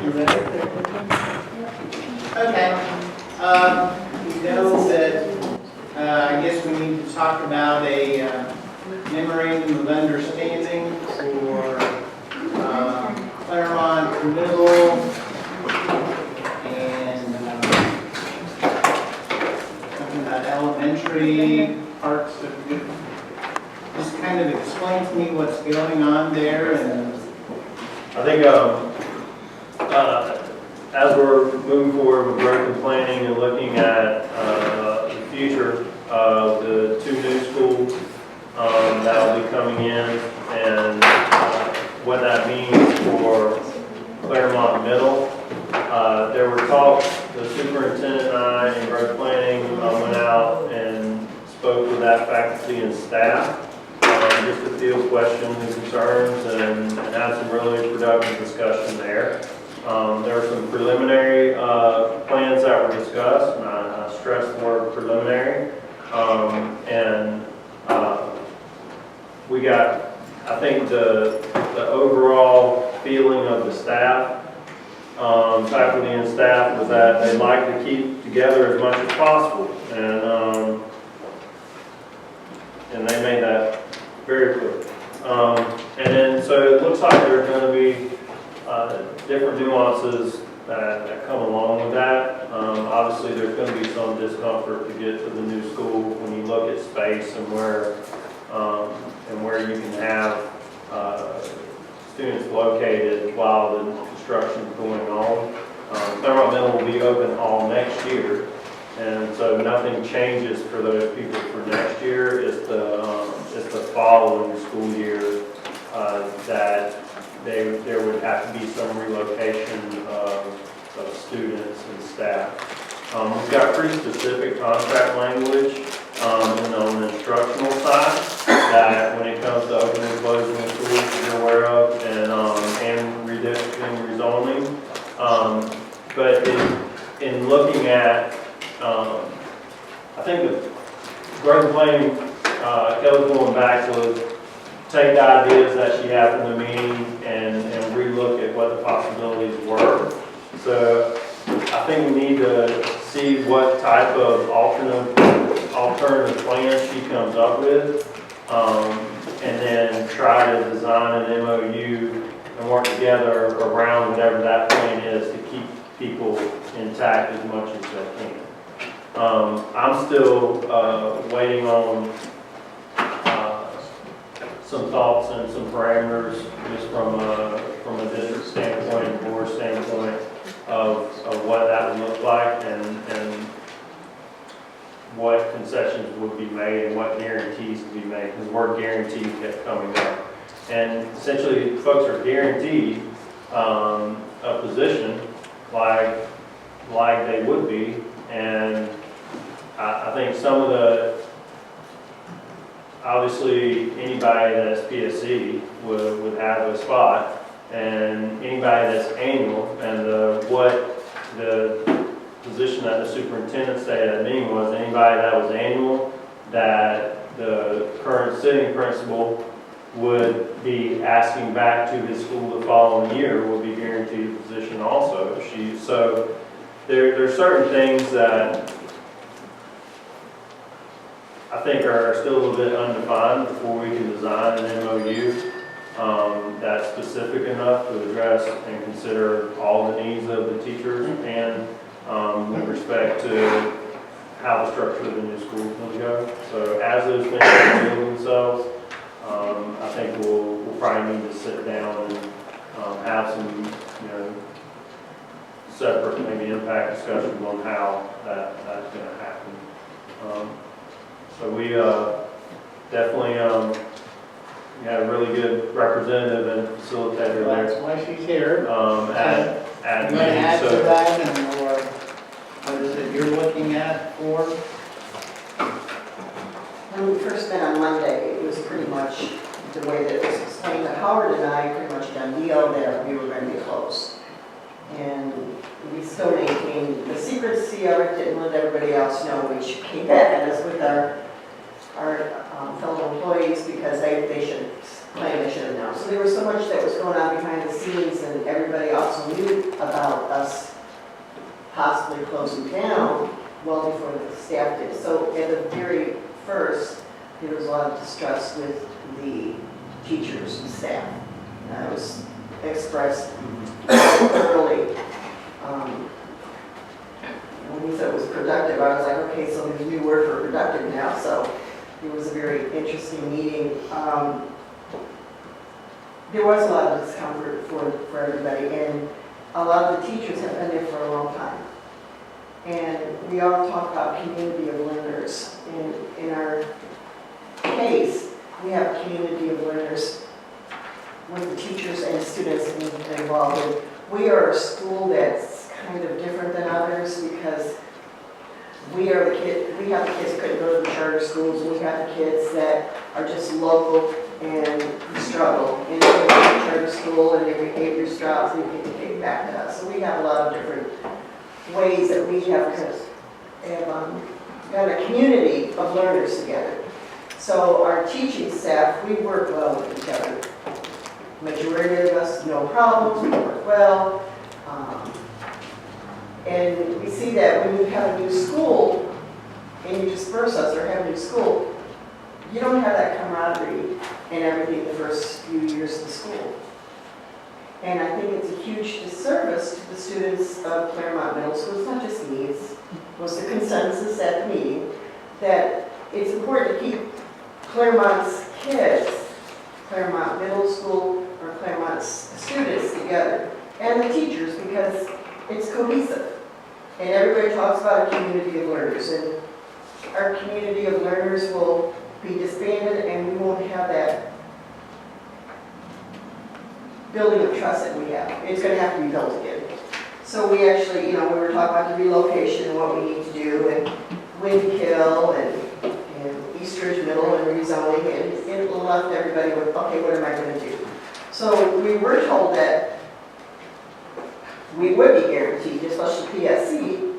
You ready? Okay. We know that I guess we need to talk about a memorandum of understanding for Claremont Middle and something about elementary parts. Just kind of explain to me what's going on there. And I think as we're moving forward with growth and planning and looking at the future of the two new schools that will be coming in and what that means for Claremont Middle, there were talks, the superintendent and I in growth planning went out and spoke with that faculty and staff just to field questions and concerns and had some really productive discussion there. There were some preliminary plans that were discussed, and I stress the word preliminary. We got, I think, the overall feeling of the staff, faculty and staff, was that they'd like to keep together as much as possible, and they made that very clear. And then, so it looks like there's going to be different nuances that come along with that. Obviously, there's going to be some discomfort to get to the new school when you look at space and where you can have students located while the construction is going on. Claremont Middle will be open all next year, and so nothing changes for those people for next year. It's the following school year that there would have to be some relocation of students and staff. We've got pretty specific contract language on the instructional side that when it comes to opening and closing the schools you're aware of, and redistricting, rezoning. But in looking at, I think with growth planning, Kelly's going back to take the ideas that she had from the meeting and relook at what the possibilities were. So I think we need to see what type of alternative plans she comes up with, and then try to design an MOU and work together around whatever that plan is to keep people intact as much as they can. I'm still waiting on some thoughts and some parameters just from a district standpoint and board standpoint of what that would look like and what concessions would be made and what guarantees could be made, because the word guarantee kept coming up. And essentially folks are guaranteed a position like they would be, and I think some of the, obviously anybody that's PSC would have a spot, and anybody that's annual, and what the position that the superintendent stated at the meeting was anybody that was annual, that the current sitting principal would be asking back to his school the following year would be guaranteed a position also. So there are certain things that I think are still a little bit undefined before we can design an MOU that's specific enough to address and consider all the needs of the teachers and with respect to how the structure of the new school is going to go. So as those things reveal themselves, I think we'll probably need to sit down and have some, separate maybe impact discussions on how that's going to happen. So we definitely had a really good representative and facilitator there. that's why she's here. At you want to add to that, and or what is it you're looking at for? When we first met on Monday, it was pretty much the way that it was explained to Howard and I, pretty much done deal that we were going to be close. And we still maintain the secrecy of it, didn't let everybody else know, which came back at us with our fellow employees, because they should claim I should have known. So there was so much that was going on behind the scenes, and everybody also knew about us possibly closing down well before the staff did. So at the very first, there was a lot of distrust with the teachers and staff. And that was expressed early. When he said it was productive, I was like, okay, so there's a new word for productive now. So it was a very interesting meeting. There was a lot of discomfort for everybody, and a lot of the teachers have been there for a long time. And we all talk about community of learners. In our case, we have a community of learners with the teachers and students involved. And we are a school that's kind of different than others because we have the kids who couldn't go to the charter schools. We have the kids that are just local and struggle. And they go to the charter school and their behavior drops and they get kicked back to us. So we have a lot of different ways that we have got a community of learners together. So our teaching staff, we work well with each other. Majority of us, no problems, we work well. And we see that when you have a new school and you disperse us or have a new school, you don't have that camaraderie and everything the first few years of the school. And I think it's a huge disservice to the students of Claremont Middle School. It's not just me, it was the consensus at the meeting that it's important to keep Claremont's kids, Claremont Middle School or Claremont's students together, and the teachers, because it's cohesive. And everybody talks about a community of learners, and our community of learners will be disbanded and we won't have that building of trust that we have. It's going to have to be built again. So we actually, we were talking about the relocation and what we need to do, and Windkill and Eastridge Middle and rezoning, and it left everybody with, okay, what am I going to do? So we were told that we would be guaranteed, especially PSC,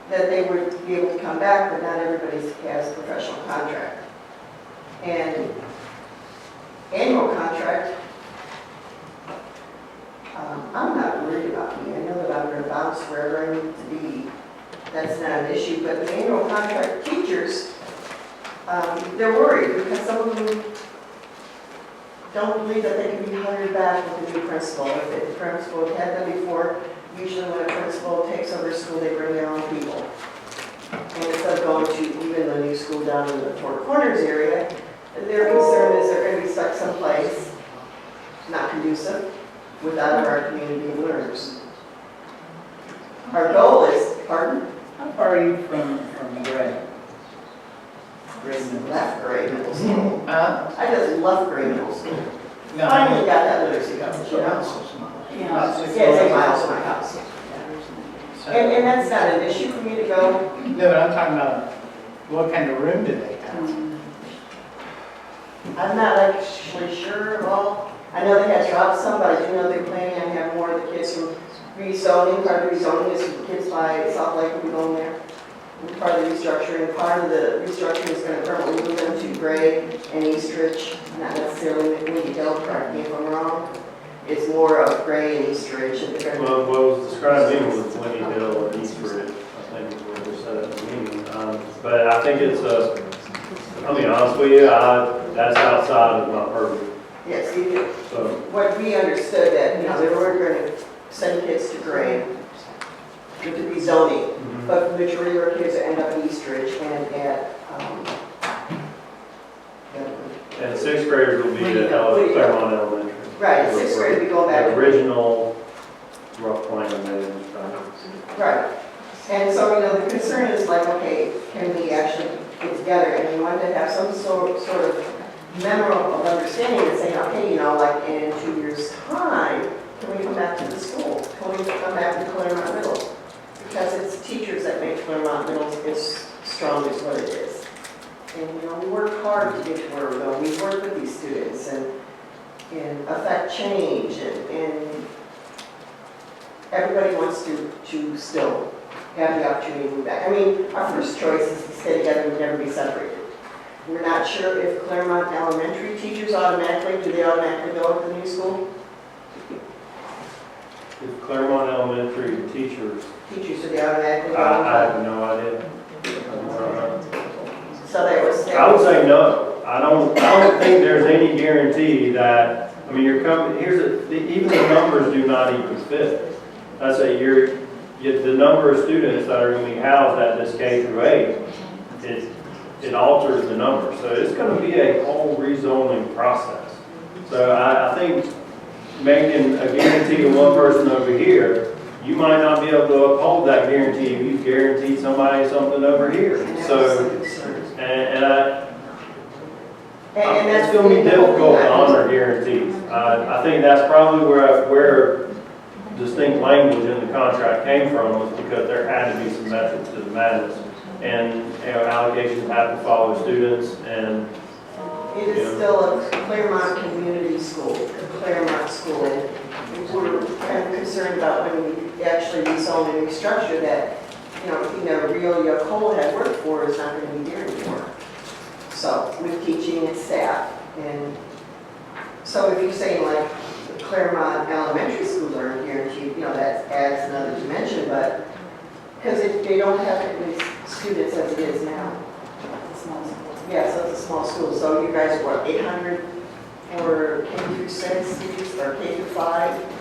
that they would be able to come back, but not everybody has a professional contract. And annual contract, I'm not worried about me. I know that I'm going to bounce wherever I need to be. That's not an issue. But the annual contract teachers, they're worried because some of them don't believe that they can be hired back with the new principal. If the principal had them before, usually when a principal takes over a school, they bring their own people. And instead of going to even the new school down in the Four Corners area, their concern is they're going to be stuck someplace not conducive without our community of learners. Our goal is, pardon? How far are you from Gray? Left grade middle school. Huh? I just left grade middle school. No, Finally got that literacy coverage, you know? About 6 Yeah, it's 8 miles. miles from my house. And that's not an issue for me to go. No, but I'm talking about what kind of room do they have? I'm not actually sure of all. I know they had dropped some, but I do know they're planning on having more of the kids from rezoning. Part of the rezoning is the kids by South Lake will be going there. And part of the restructuring, part of the restructuring is going to permanently move them to Gray and Eastridge, not necessarily Windy Hill, correct me if I'm wrong. It's more of Gray and Eastridge. And they're Well, what was described to me was Windy Hill and Eastridge, I think is what was said at the meeting. But I think it's I'll be honest with you, that's outside of my purview. yes, you do. So, What we understood that, they were going to send kids to Gray with the rezoning, but the majority of our kids end up in Eastridge and at, and 6th graders will be at Claremont Elementary. right, 6th grade, we go back. The original rough plan they had. Right. And so, the concern is like, okay, can we actually get together? And we want to have some sort of memorable of understanding and saying, okay, like in 2 years' time, can we come back to the school? Can we come back to Claremont Middle? Because it's teachers that make Claremont Middle as strong as what it is. And we work hard to get to where we're going. We work with these students and affect change, and everybody wants to still have the opportunity to move back. I mean, our first choice is to stay together and never be separated. We're not sure if Claremont Elementary teachers automatically go to the new school? If Claremont Elementary teachers, Teachers, do they automatically go? I have no idea. So there was. I would say no. I don't think there's any guarantee that, I mean, you're coming, even the numbers do not even fit. I say the number of students that are going to be housed at this K through 8, it alters the number. So it's going to be a whole rezoning process. So I think making a guarantee to one person over here, you might not be able to uphold that guarantee if you guaranteed somebody something over here. So, it's going to be difficult to honor guarantees. I think that's probably where distinct language in the contract came from, was because there had to be some metrics to the madness. And allocations have to follow students, and it is still a Claremont community school, a Claremont school. We're kind of concerned about when we actually rezone and restructure that, real Yacola had worked for is not going to be there anymore. So with teaching and staff, and so if you're saying like the Claremont Elementary schools aren't guaranteed, that adds another dimension, but because they don't have as many students as it is now. Yeah, so it's a small school. So you guys are what, 800 for K through 6 students or K through 5?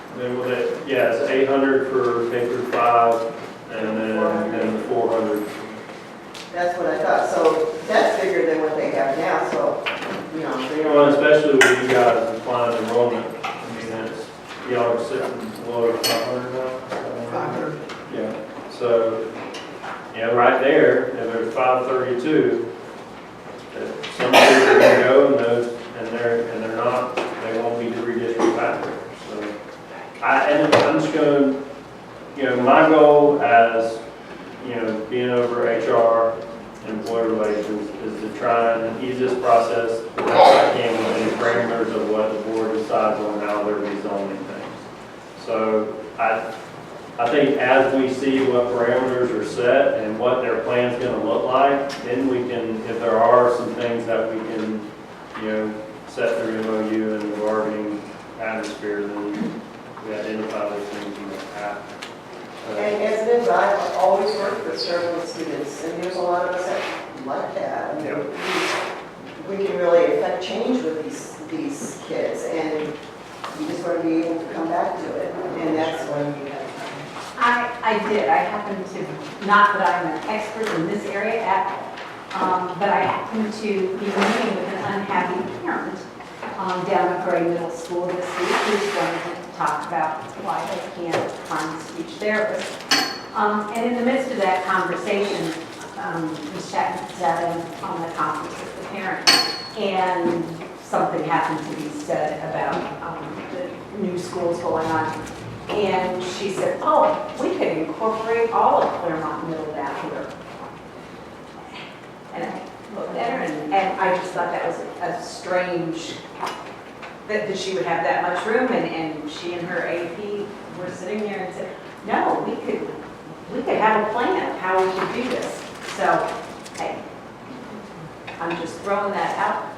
Yeah, it's 800 for K through 5, and then 400. That's what I thought. So that's bigger than what they have now. So, they don't. Well, especially with you guys applying enrollment. I mean, y'all are sitting below 500 now? 500. Yeah. So, right there, if there's 532, some kids are going to go, and they're not, they won't be redistricted back there. So, I'm just going to, my goal as, being over HR and employee relations is to try and ease this process as best I can within the parameters of what the board decides on how they're rezoning things. So, I think as we see what parameters are set and what their plan's going to look like, then we can, if there are some things that we can, set through MOU and the bargaining atmosphere, then we identify those things in the past. And as it is, I've always worked with struggling students, and there's a lot of us that like that. I mean, we can really affect change with these kids, and you just want to be able to come back to it, and that's when you have. I did. I happen to, not that I'm an expert in this area at all, but I happened to be meeting with an unhappy parent down at Gray Middle School this week who's wanting to talk about why they can't find a speech therapist. And in the midst of that conversation, Ms. Chapman sat in on the conference with the parent, and something happened to be said about the new schools going on. And she said, oh, we could incorporate all of Claremont Middle down here. And I looked at her, and I just thought that was a strange, that she would have that much room, and she and her AP were sitting there and said, no, we could have a plan of how we could do this. So, hey, I'm just throwing that out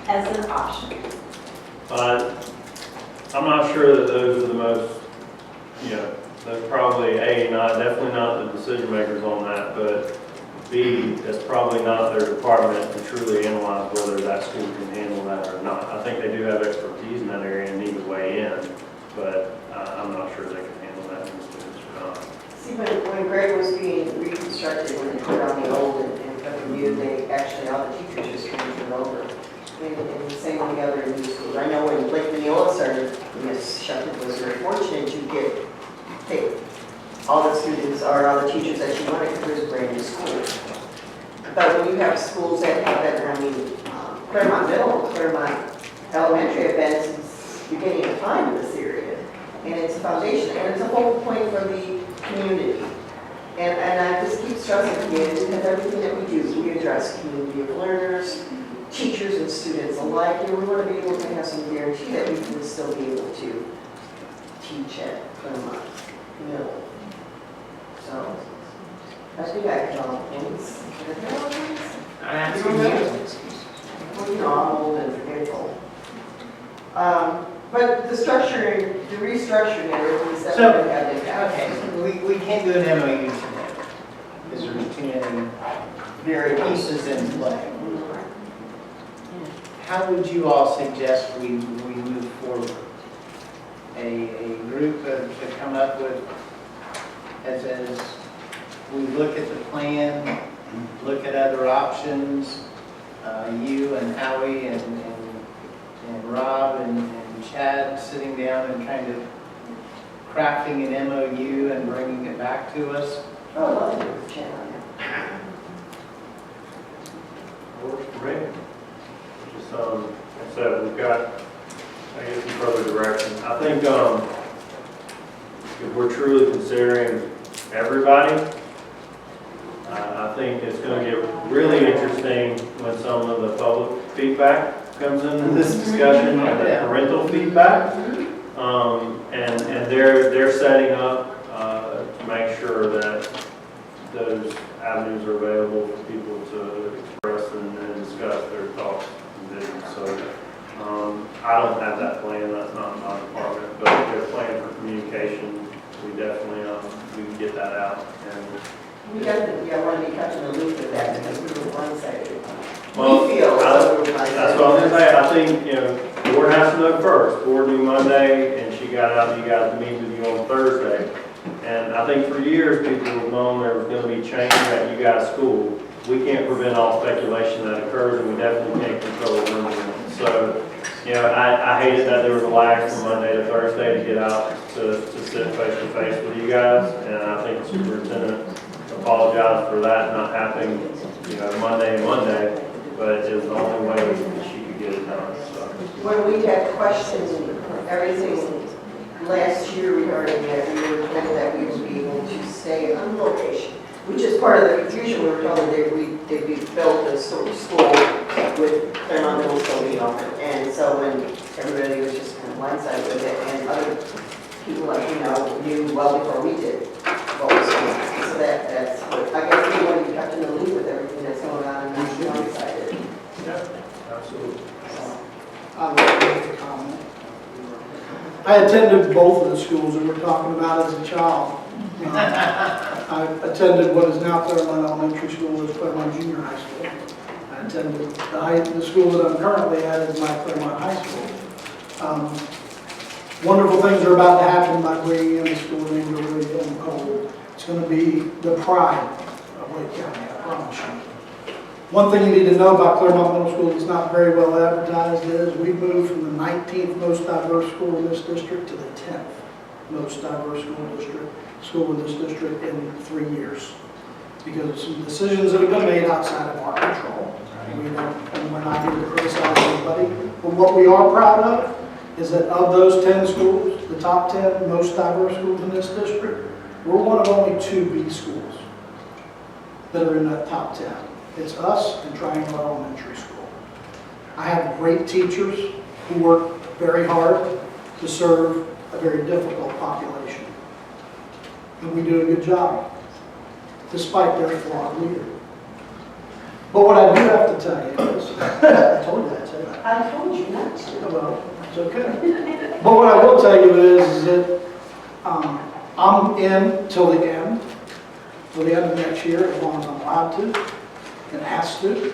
as an option. I'm not sure that those are the most, they're probably definitely not the decision makers on that, but B, that's probably not their department to truly analyze whether that school can handle that or not. I think they do have expertise in that area and need to weigh in, but I'm not sure they can handle that in the students or not. See, when Gray was being reconstructed, when they put on the old and put the new, all the teachers just transferred over. And the same with the other new schools. I know when Lake Mineola started, Ms. Shelton was very fortunate to take all the students or all the teachers that she wanted because it was a brand new school. But when you have schools that have that, Claremont Middle, Claremont Elementary have been since the beginning of time in this area. And it's a foundation, and it's a whole point for the community. And I just keep stressing again, because everything that we do, we address community of learners, teachers and students alike, and we want to be able to have some guarantee that we can still be able to teach at Claremont Middle. So, I think I could all the points. I'm asking you. Well, you know, I'm old and forgetful. But the structuring, the restructuring, everything that So, we're gonna have impact. Okay, we can't do an MOU today, because there's too many Very pieces in play. How would you all suggest we move forward? A group to come up with, as we look at the plan, look at other options, you and Howie and Rob and Chad sitting down and kind of crafting an MOU and bringing it back to us? Oh, I love it with Jen on it. Works for me. Just, like I said, we've got, I guess, some further direction. I think, if we're truly considering everybody, I think it's going to get really interesting when some of the public feedback comes into this discussion, and the parental feedback. And they're setting up to make sure that those avenues are available for people to express and discuss their thoughts and visions. So I don't have that plan, that's not my department, but their plan for communication, we definitely we can get that out. And We definitely, I want to be kept in the loop with that because we were one-sided. well, We feel so we were that's what I'm gonna say. I think, the board has to know first. Board knew Monday, and she got out to you guys to meet with you on Thursday. And I think for years, people have known there was gonna be change at you guys' school. We can't prevent all speculation that occurs, and we definitely can't control it. So, I hated that there was a lag from Monday to Thursday to get out to sit face to face with you guys. And I think the superintendent apologized for that not happening, Monday and Monday, but it was the only way that she could get it done, so. When we had questions, everything last year regarding that, we were told that we would be able to stay on location, which is part of the confusion. We were told that they'd be built as sort of school with Claremont Middle School, and so when everybody was just kind of blindsided with it, and other people like, knew well before we did what was going on. So that's what, I guess we want to be kept in the loop with everything that's going on and not be blindsided. Yeah, absolutely. I would like to comment. I attended both of the schools that we're talking about as a child. I attended what is now Claremont Elementary School, as Claremont Junior High School. I attended the school that I'm currently at is my Claremont High School. Wonderful things are about to happen by bringing in the school named William Cole. It's going to be the pride of Lake County, I promise you. One thing you need to know about Claremont Middle School that's not very well advertised is we moved from the 19th most diverse school in this district to the 10th most diverse school in this district in 3 years. Because of some decisions that have been made outside of our control. And we're not here to criticize anybody. But what we are proud of is that of those 10 schools, the top 10 most diverse schools in this district, we're one of only 2 B schools that are in that top 10. It's us and Triangle Elementary School. I have great teachers who work very hard to serve a very difficult population. And we do a good job, despite their flawed leader. But what I do have to tell you is, I told you that, didn't I? I told you not to. Well, it's okay. But what I will tell you is that I'm in till the end of next year, as long as I'm allowed to and asked to,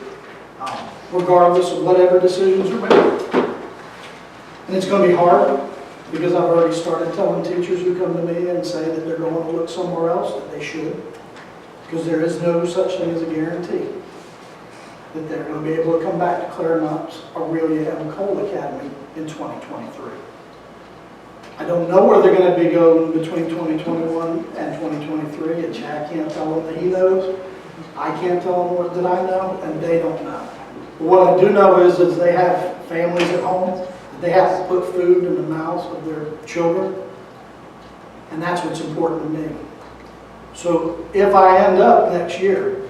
regardless of whatever decisions are made. And it's going to be hard because I've already started telling teachers who come to me and say that they're going to look somewhere else, that they should, because there is no such thing as a guarantee that they're going to be able to come back to Claremont's Aurelia M. Cole Academy in 2023. I don't know where they're going to be going between 2021 and 2023, and Chad can't tell them that he knows. I can't tell them what that I know, and they don't know. But what I do know is that they have families at home, that they have to put food in the mouths of their children, and that's what's important to me. So if I end up next year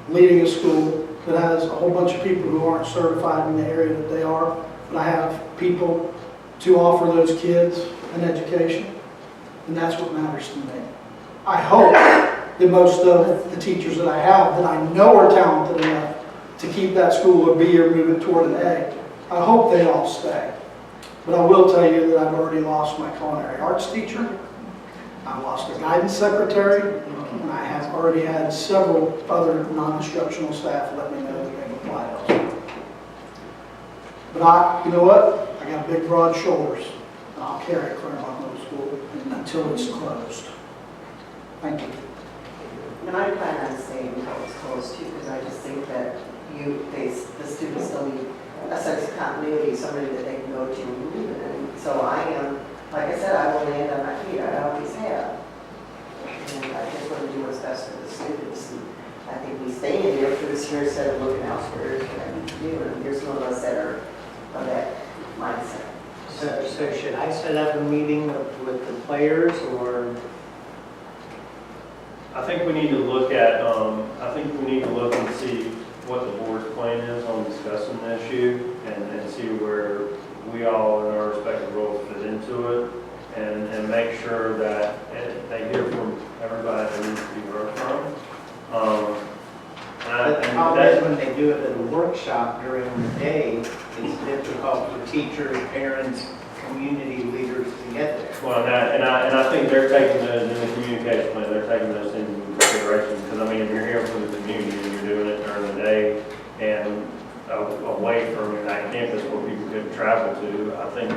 leading a school that has a whole bunch of people who aren't certified in the area that they are, but I have people to offer those kids an education, and that's what matters to me. I hope that most of the teachers that I have that I know are talented enough to keep that school a B or move it toward an A. I hope they all stay. But I will tell you that I've already lost my culinary arts teacher. I've lost a guidance secretary, and I have already had several other non-instructional staff let me know that they've applied elsewhere. But you know what? I got big, broad shoulders, and I'll carry Claremont Middle School until it's closed. Thank you. And I plan on staying until it's closed too, because I just think that the students still need a sense of continuity, somebody that they can go to and believe in. And so I am, like I said, I will land on my feet, I always have. And I just want to do what's best for the students. And I think we stay in here for this year instead of looking elsewhere, is what I need to do. And there's some of us that are of that mindset. So should I set up a meeting with the players, or? I think we need to look at, and see what the board's plan is on discussing the issue and see where we all in our respective roles fit into it and make sure that they hear from everybody that needs to be heard from. But the problem is when they do it at a workshop during the day, it's difficult for teachers, parents, community leaders to get there. Well, and I think they're taking those in the communication plan, they're taking those into consideration, because I mean, if you're here for the community and you're doing it during the day and away from that campus where people could travel to, I think,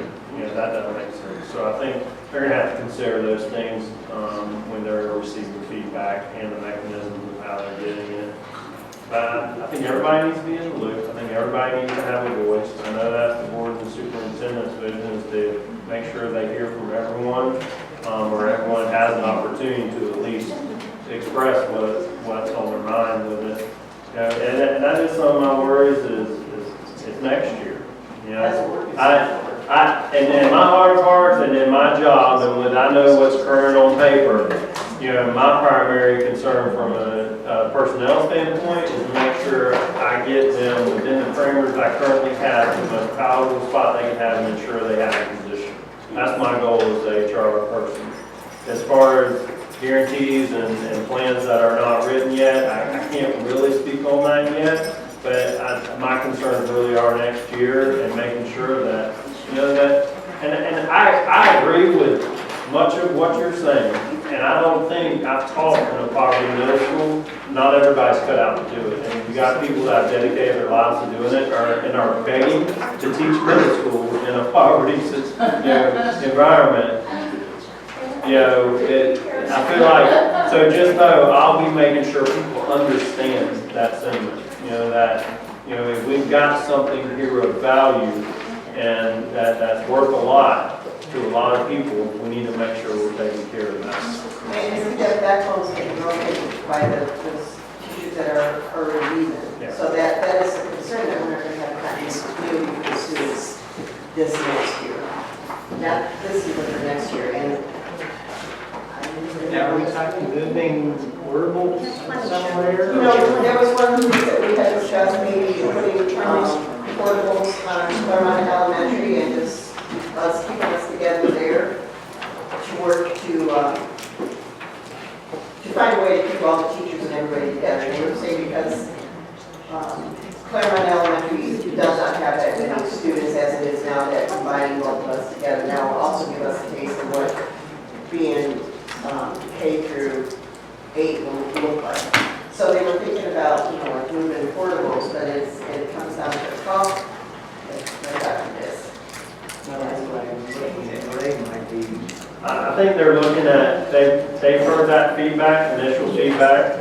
that doesn't make sense. So I think they're gonna have to consider those things when they're receiving feedback and the mechanisms of how they're getting it. But I think everybody needs to be in the loop. I think everybody needs to have a voice. I know that's the board and the superintendent's vision, is to make sure they hear from everyone, or everyone has an opportunity to at least express what's on their mind with it. And that is some of my worries is next year. And in my heart of hearts and in my job, and when I know what's current on paper, my primary concern from a personnel standpoint is to make sure I get them within the parameters I currently have, the most palatable spot they can have, and ensure they have a position. That's my goal as a HR person. As far as guarantees and plans that are not written yet, I can't really speak on that yet, but my concerns really are next year and making sure that, and I agree with much of what you're saying, and I don't think I've taught in a poverty middle school. Not everybody's cut out to do it, and you got people that have dedicated their lives to doing it, and are begging to teach middle school in a poverty environment. I feel like, so just know I'll be making sure people understand that sentiment. If we've got something here of value and that's worth a lot to a lot of people, we need to make sure we're taking care of that. And that backbone's getting broken by the teachers that are already leaving. Yeah. So that is a concern that we're not going to have continuity for the students this next year. Not this year, but for next year. And Now, are we talking moving portables somewhere? there was one of the things that we had discussed, maybe putting portables on Claremont Elementary and just us keeping us together there to work to find a way to keep all the teachers and everybody together. And we're saying because Claremont Elementary does not have that many students as it is now, that combining both of us together now will also give us a taste of what being K through 8 will look like. So they were thinking about, like moving portables, but it comes down to the cost. It's like this. Well, that's what I'm looking at, they might be. I think they're looking at, they've heard that feedback, initial feedback,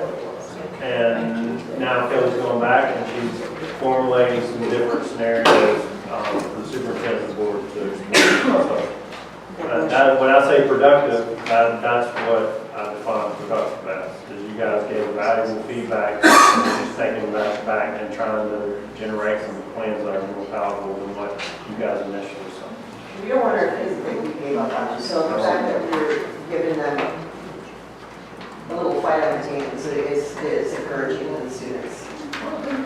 and now Kelly's going back and she's formulating some different scenarios for the superintendent's board to explore. So, when I say productive, that's what I define productive as, is you guys gave valuable feedback, and just taking that back and trying to generate some plans that are more powerful than what you guys initially saw. We don't want our kids to think we gave up on them. So the fact that we're giving them a little fight on the team is encouraging to the students.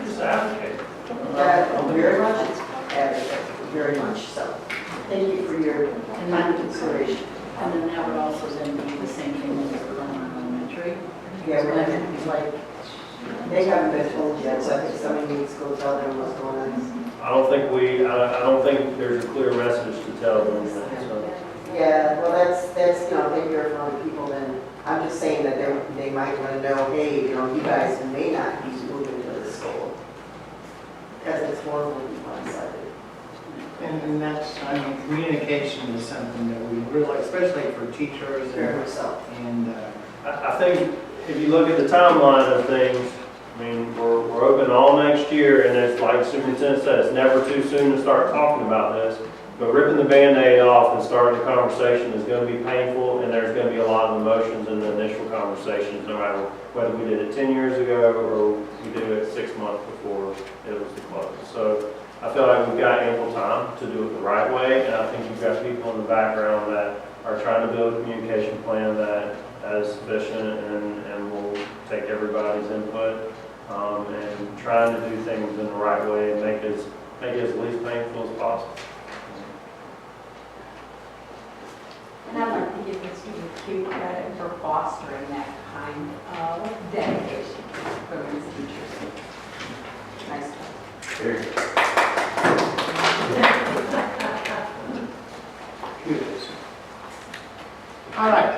Just advocate. Very much, advocate, very much so. Thank you for your time and consideration. And then that would also then be the same thing with Claremont Elementary. Yeah, we're like, they have haven't been told yet, so I think somebody needs to go tell them what's going on. I don't think there's a clear message to tell them that, so. Yeah, well, that's, they hear from other people, then, I'm just saying that they might want to know, hey, you guys may not be moving to the school. Because it's horrible to be one-sided. And that's, communication is something that we really, especially for teachers Fair yourself. and I think if you look at the timeline of things, I mean, we're open all next year, and it's like Superintendent said, it's never too soon to start talking about this. But ripping the Band-Aid off and starting the conversation is going to be painful, and there's going to be a lot of emotions in the initial conversations, no matter whether we did it 10 years ago or we did it 6 months before it was to close. So I feel like we've got ample time to do it the right way, and I think you've got people in the background that are trying to build a communication plan that is sufficient and will take everybody's input, and trying to do things in the right way and make it as least painful as possible. And I'd like to give the student cute credit for fostering that kind of dedication from these teachers. Nice job. kudos. All right.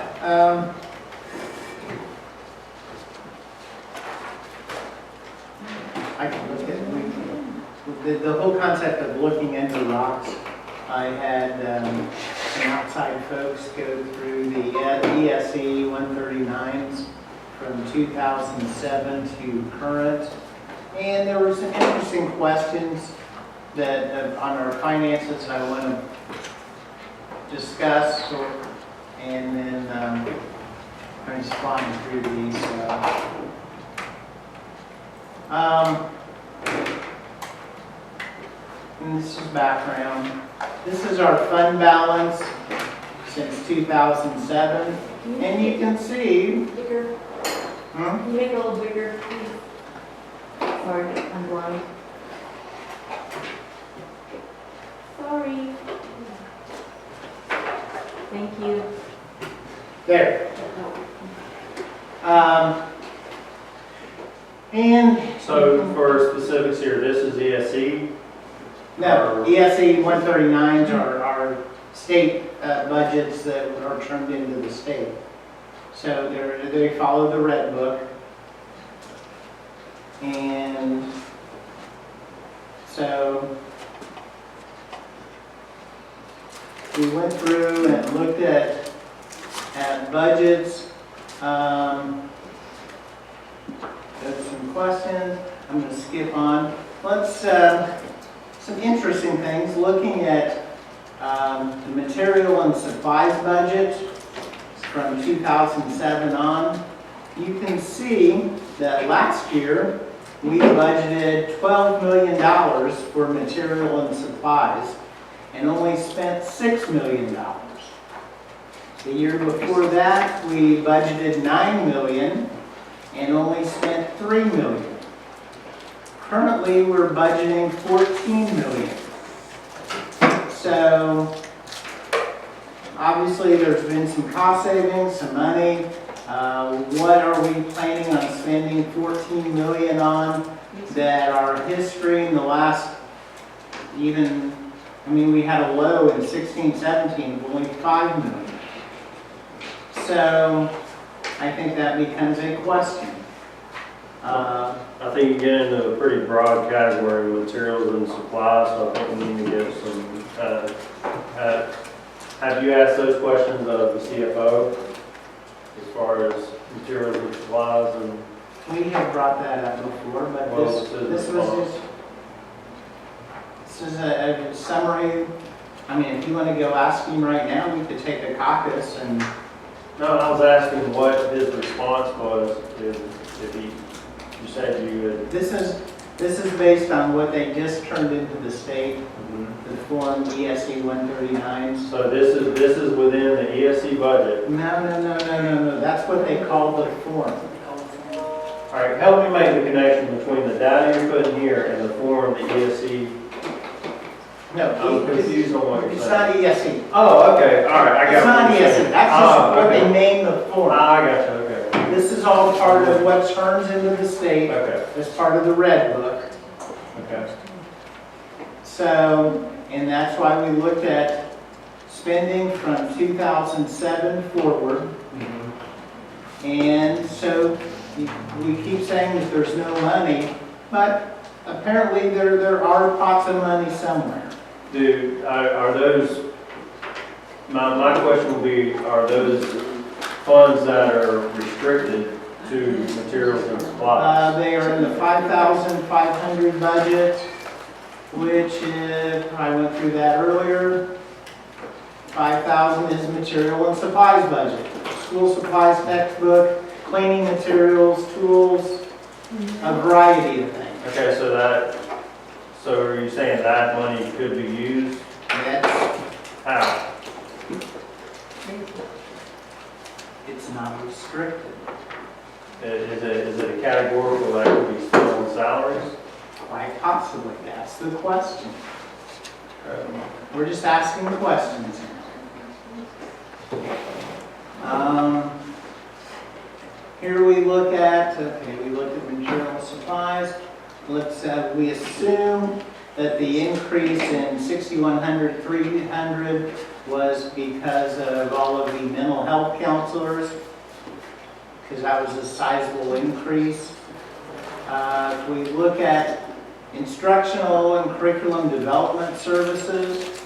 I can look at the whole concept of looking into rocks. I had some outside folks go through the ESE 139s from 2007 to current, and there were some interesting questions that on our finances I want to discuss, and then I'm just flying through these. And this is background. This is our fund balance since 2007, and you can see. Bigger. Can you make it a little bigger, please? Sorry, I'm blind. Sorry. Thank you. There. And So for specifics here, this is ESE. no, ESE 139s are state budgets that are turned into the state. So they follow the red book. And so we went through and looked at budgets. There's some questions. I'm going to skip on. Let's some interesting things. Looking at the material and supplies budget from 2007 on, you can see that last year we budgeted $12 million for material and supplies and only spent $6 million. The year before that, we budgeted $9 million and only spent $3 million. Currently, we're budgeting $14 million. So, obviously, there's been some cost savings, some money. What are we planning on spending $14 million on that our history in the last we had a low in 16, 17 of only $5 million. So, I think that becomes a question. I think you get into a pretty broad category of materials and supplies, so I think we need to get some, have you asked those questions of the CFO as far as materials and supplies and? We have brought that up before, but Well, this is a summary. If you want to go ask him right now, we could take a caucus and. No, I was asking what his response was, if you said you would. This is based on what they just turned into the state, the Form ESE 139s. So this is within the ESE budget. No. That's what they call the form. All right, help me make the connection between the data you're putting here and the form, the ESE. No, I'm confused on what you're it's saying. not ESE. Oh, okay, all right, I got It's not what you're ESE, saying. that's just Oh, what okay. they name the form. I got you, okay. This is all part of what turns into the state Okay, as part of the red book. okay. So, and that's why we looked at spending from 2007 forward. And so we keep saying that there's no money, but apparently there are pots of money somewhere. Are those, my question will be, are those funds that are restricted to materials and supplies? They are in the 5,500 budget, which is, I went through that earlier. 5,000 is material and supplies budget. School supplies, textbook, cleaning materials, tools, a variety of things. Okay, so are you saying that money could be used? That's, How? it's not restricted. Is it a categorical that could be spent on salaries? Quite possibly, that's the question. We're just asking questions. Here we look at, we looked at material supplies. We assume that the increase in 6,100, 300 was because of all of the mental health counselors, because that was a sizable increase. If we look at instructional and curriculum development services,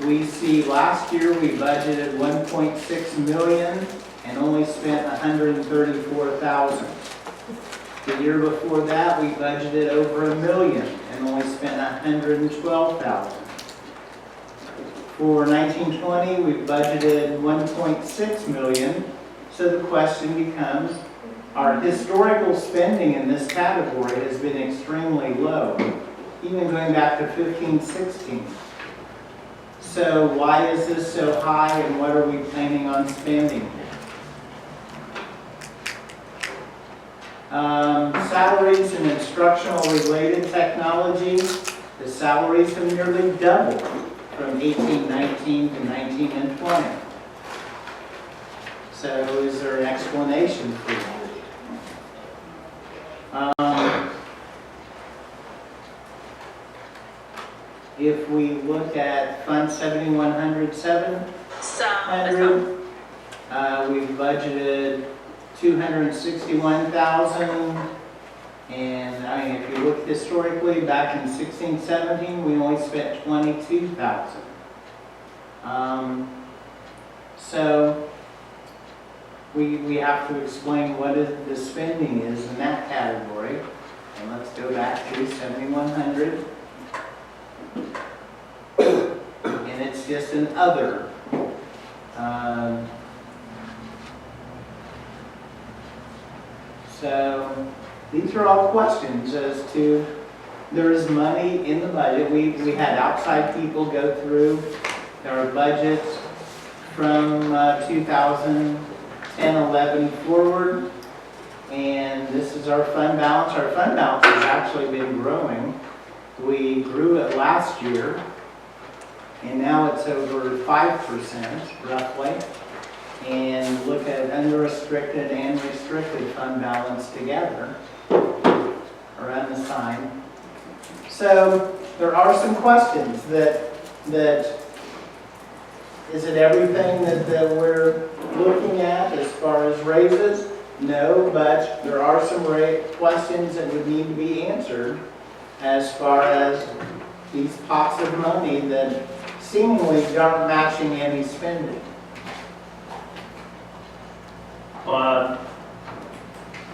we see last year we budgeted 1.6 million and only spent 134,000. The year before that, we budgeted over $1 million and only spent 112,000. For 1920, we budgeted 1.6 million. So the question becomes, our historical spending in this category has been extremely low, even going back to 15-16. So why is this so high and what are we planning on spending? Salaries and instructional related technology, the salaries have nearly doubled from 18-19 to 19 and 20. So is there an explanation for that? If we look at Fund 7100, 700, we've budgeted 261,000. And I mean, if you look historically, back in 16-17, we only spent 22,000. So we have to explain what the spending is in that category. And let's go back to 7100. And it's just an other. So these are all questions as to, there is money in the budget. We had outside people go through our budgets from 2010-11 forward. And this is our fund balance. Our fund balance has actually been growing. We grew it last year, and now it's over 5% roughly. And look at unrestricted and restricted fund balance together, or unassigned. So there are some questions that is it everything that we're looking at as far as raises? No, but there are some questions that would need to be answered as far as these pots of money that seemingly aren't matching any spending.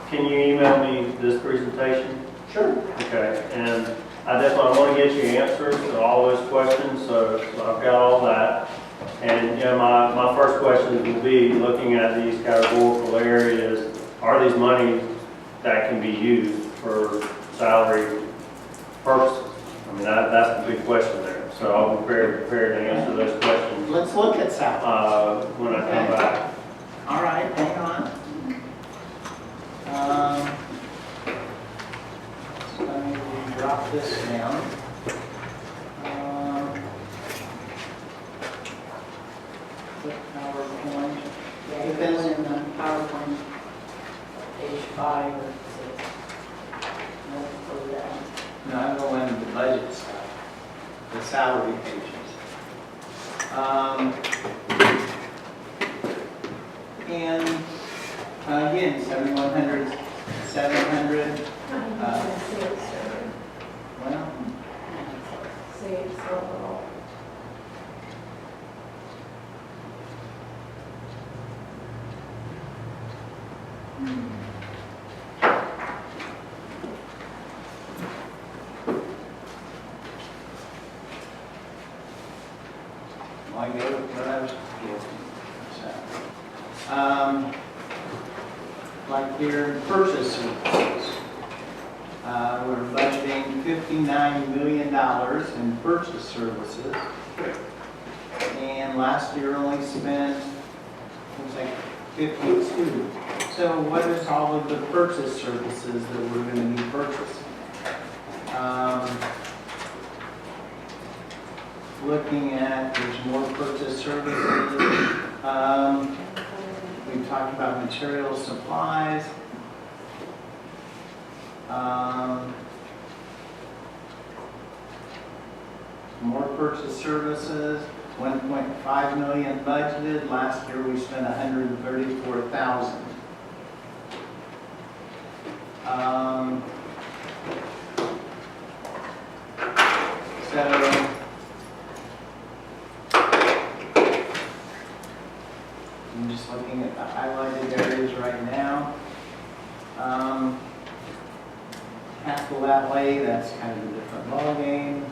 Can you email me this presentation? Sure. Okay, and I definitely want to get you answers to all those questions, so I've got all that. And you know, my first question will be, looking at these categorical areas, are these monies that can be used for salary purposes? I mean, that's the big question there. So I'll be prepared to answer those questions Let's look at salaries. when I come back. All right, hang on. Let me drop this down. 5 or 6. No, I'm going to the budget stuff, the salary pages. And again, 7,100, 700. Well, Save overall. I go with what I was getting. Like here, purchase services. We're budgeting $59 million in purchase services. And last year only spent, looks like 52. So what is all of the purchase services that we're going to be purchasing? Looking at, there's more purchase services. We've talked about materials, supplies. More purchase services, 1.5 million budgeted. Last year we spent 134,000. So I'm just looking at the highlighted areas right now. Capital outlay, that's kind of a different ballgame.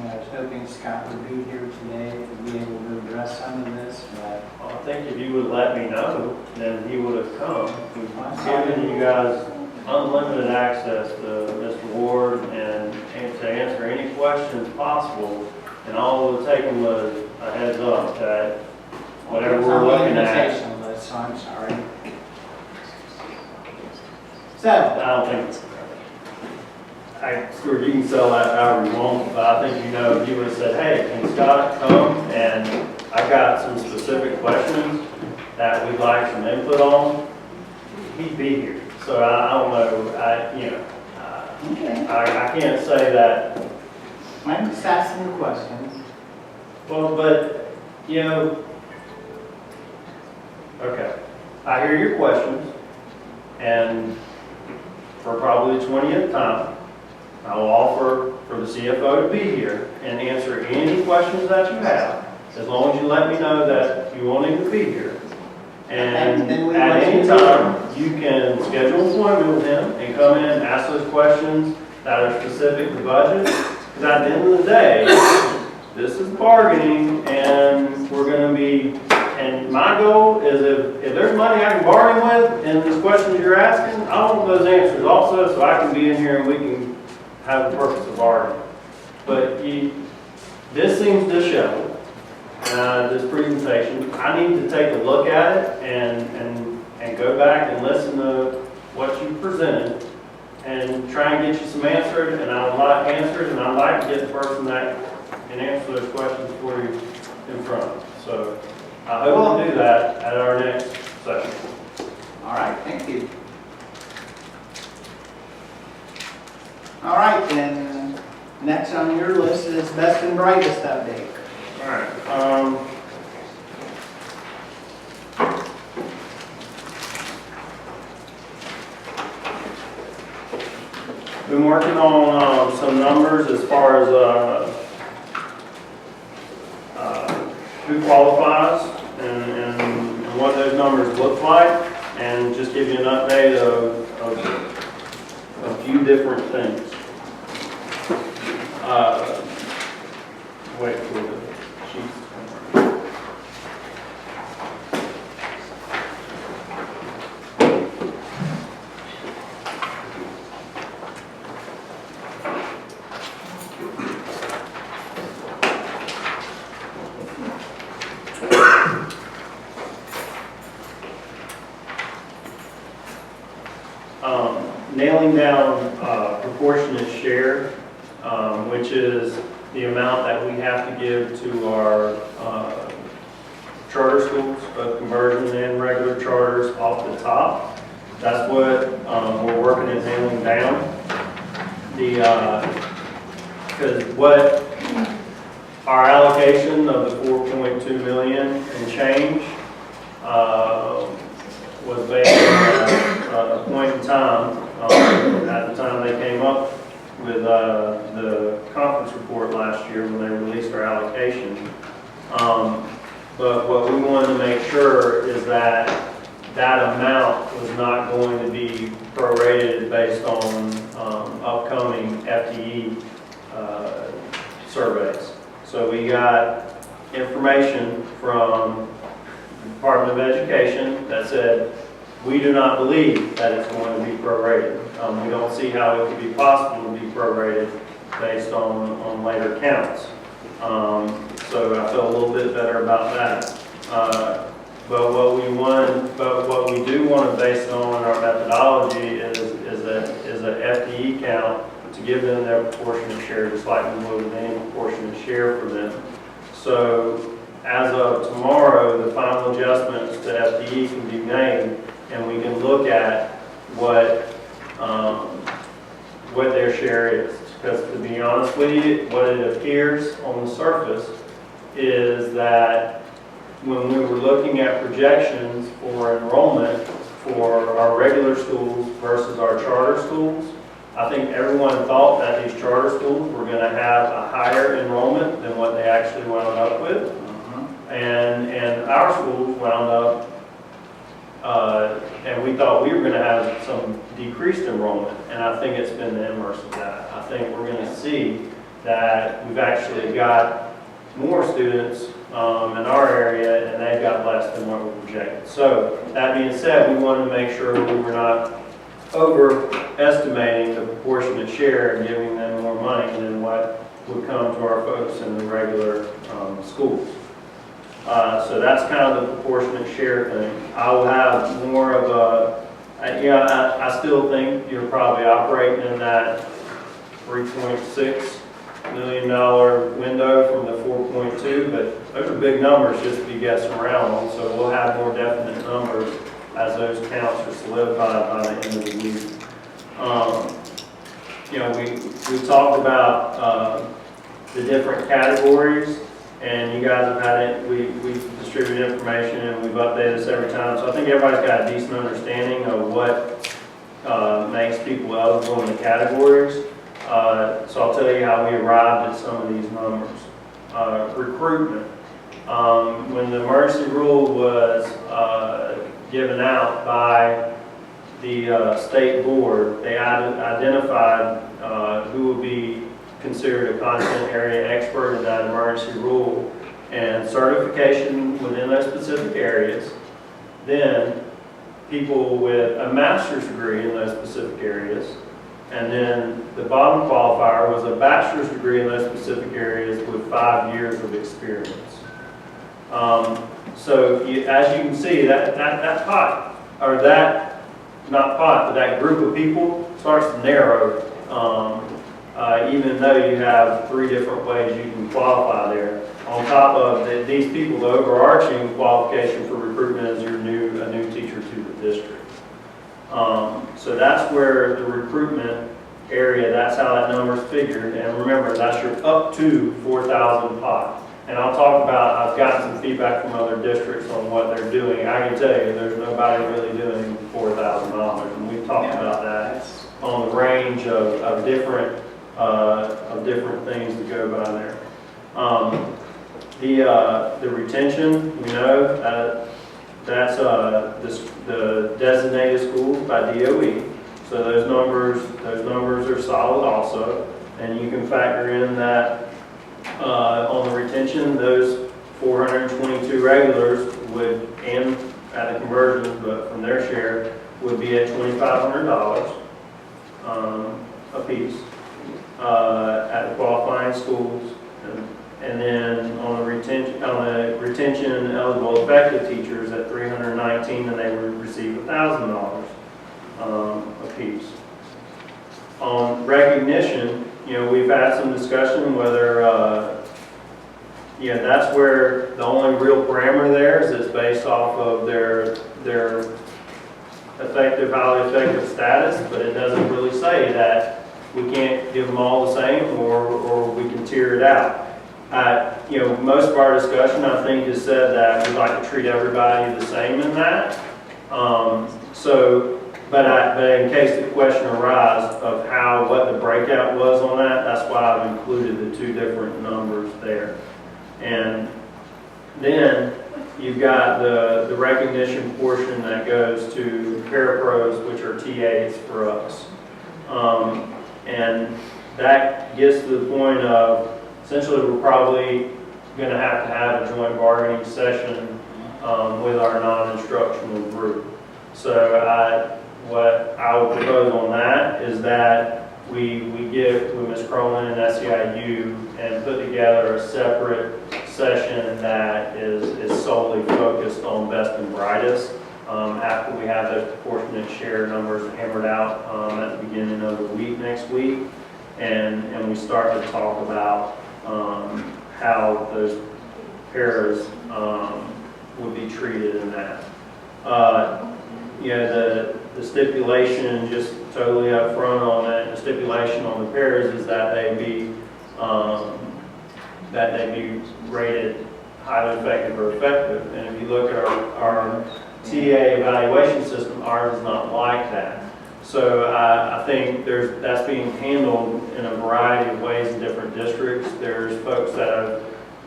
I was hoping Scott would be here today to be able to address some of this, but I think if you would let me know, then he would have come. We've given you guys unlimited access to Mr. Ward and to answer any questions possible. And all it was taken was a heads up that whatever it's we're on the looking at, invitation list, so I'm sorry. So, I don't think, Stuart, you can sell that however you want, but I think, you know, if you would have said, hey, can Scott come and I've got some specific questions that we'd like some input on, he'd be here. So I don't know, okay, I can't say that. I'm just asking the questions. Well, but, you know, okay, I hear your questions, and for probably the 20th time, I will offer for the CFO to be here and answer any questions that you have, as long as you let me know that you want him to be here. And then we at let any you know. time, you can schedule an appointment with him and come in and ask those questions that are specific to budget. Because at the end of the day, this is bargaining, and we're going to be, and my goal is if there's money I can bargain with in these questions you're asking, I want those answers also, so I can be in here and we can have the purpose of bargaining. But this seems to show, this presentation, I need to take a look at it and go back and listen to what you presented and try and get you some answers, and I'd like to get the person that can answer those questions for you in front. So I hope to do that at our next session. All right, thank you. All right, then, next on your list is best and brightest update. All right. Been working on some numbers as far as who qualifies and what those numbers look like, and just give you an update of a few different things. Wait for the sheets to come around. Nailing down proportionate share, which is the amount that we have to give to our charter schools, both conversion and regular charters off the top. That's what we're working at nailing down. Because what our allocation of the 4.2 million and change was based on a point in time. At the time they came up with the conference report last year when they released our allocation. But what we wanted to make sure is that that amount was not going to be prorated based on upcoming FTE surveys. So we got information from the Department of Education that said, we do not believe that it's going to be prorated. We don't see how it could be possible to be prorated based on later counts. So I feel a little bit better about that. But what we do want to base on our methodology is a FTE count to give them their proportionate share, just like we would with any proportionate share for them. So as of tomorrow, the final adjustments to FTE can be made, and we can look at what their share is. Because to be honest with you, what it appears on the surface is that when we were looking at projections for enrollment for our regular schools versus our charter schools, I think everyone thought that these charter schools were going to have a higher enrollment than what they actually wound up with. And our schools wound up, and we thought we were going to have some decreased enrollment, and I think it's been the inverse of that. I think we're going to see that we've actually got more students in our area, and they've got less than what we projected. So that being said, we wanted to make sure we were not overestimating the proportionate share and giving them more money than what would come to our folks in the regular schools. So that's kind of the proportionate share thing. I will have more of a, I still think you're probably operating in that $3.6 million window from the 4.2, but those are big numbers just to be guessing around on. So we'll have more definite numbers as those counts are solidified by the end of the year. We talked about the different categories, and you guys have had it. We distribute information and we've updated this every time. So I think everybody's got a decent understanding of what makes people eligible in the categories. So I'll tell you how we arrived at some of these numbers. Recruitment. When the emergency rule was given out by the state board, they identified who would be considered a content area expert in that emergency rule and certification within those specific areas. Then people with a master's degree in those specific areas. And then the bottom qualifier was a bachelor's degree in those specific areas with 5 years of experience. So as you can see, that pot, or that, not pot, but that group of people starts to narrow, even though you have 3 different ways you can qualify there. On top of these people, the overarching qualification for recruitment is a new teacher to the district. So that's where the recruitment area, that's how that number's figured. And remember, that's your up to 4,000 pot. And I'll talk about, I've gotten some feedback from other districts on what they're doing. I can tell you, there's nobody really doing $4,000. And we've talked about that on the range of different things that go by there. The retention, we know that's the designated schools by DOE. So those numbers are solid also, and you can factor in that on the retention, those 422 regulars would, and at the conversion, but from their share, would be at $2,500 a piece at the qualifying schools. And then on the retention eligible effective teachers at 319, and they would receive $1,000 a piece. On recognition, we've had some discussion whether yeah, that's where the only real parameter there is it's based off of their effective, highly effective status, but it doesn't really say that we can't give them all the same or we can tier it out. You know, most of our discussion, I think, has said that we'd like to treat everybody the same in that. But in case the question arises of what the breakout was on that, that's why I've included the two different numbers there. And then you've got the recognition portion that goes to parapros, which are TAs for us. And that gets to the point of, essentially, we're probably going to have a joint bargaining session with our non-instructional group. So what I would propose on that is that we get with Ms. Cronin and SEIU and put together a separate session that is solely focused on best and brightest after we have those proportionate share numbers hammered out at the beginning of the week next week. And we start to talk about how those pairs would be treated in that. You know, the stipulation, just totally upfront on that, the stipulation on the pairs is that they be rated highly effective or effective. And if you look at our TA evaluation system, ours is not like that. So I think that's being handled in a variety of ways in different districts. There's folks that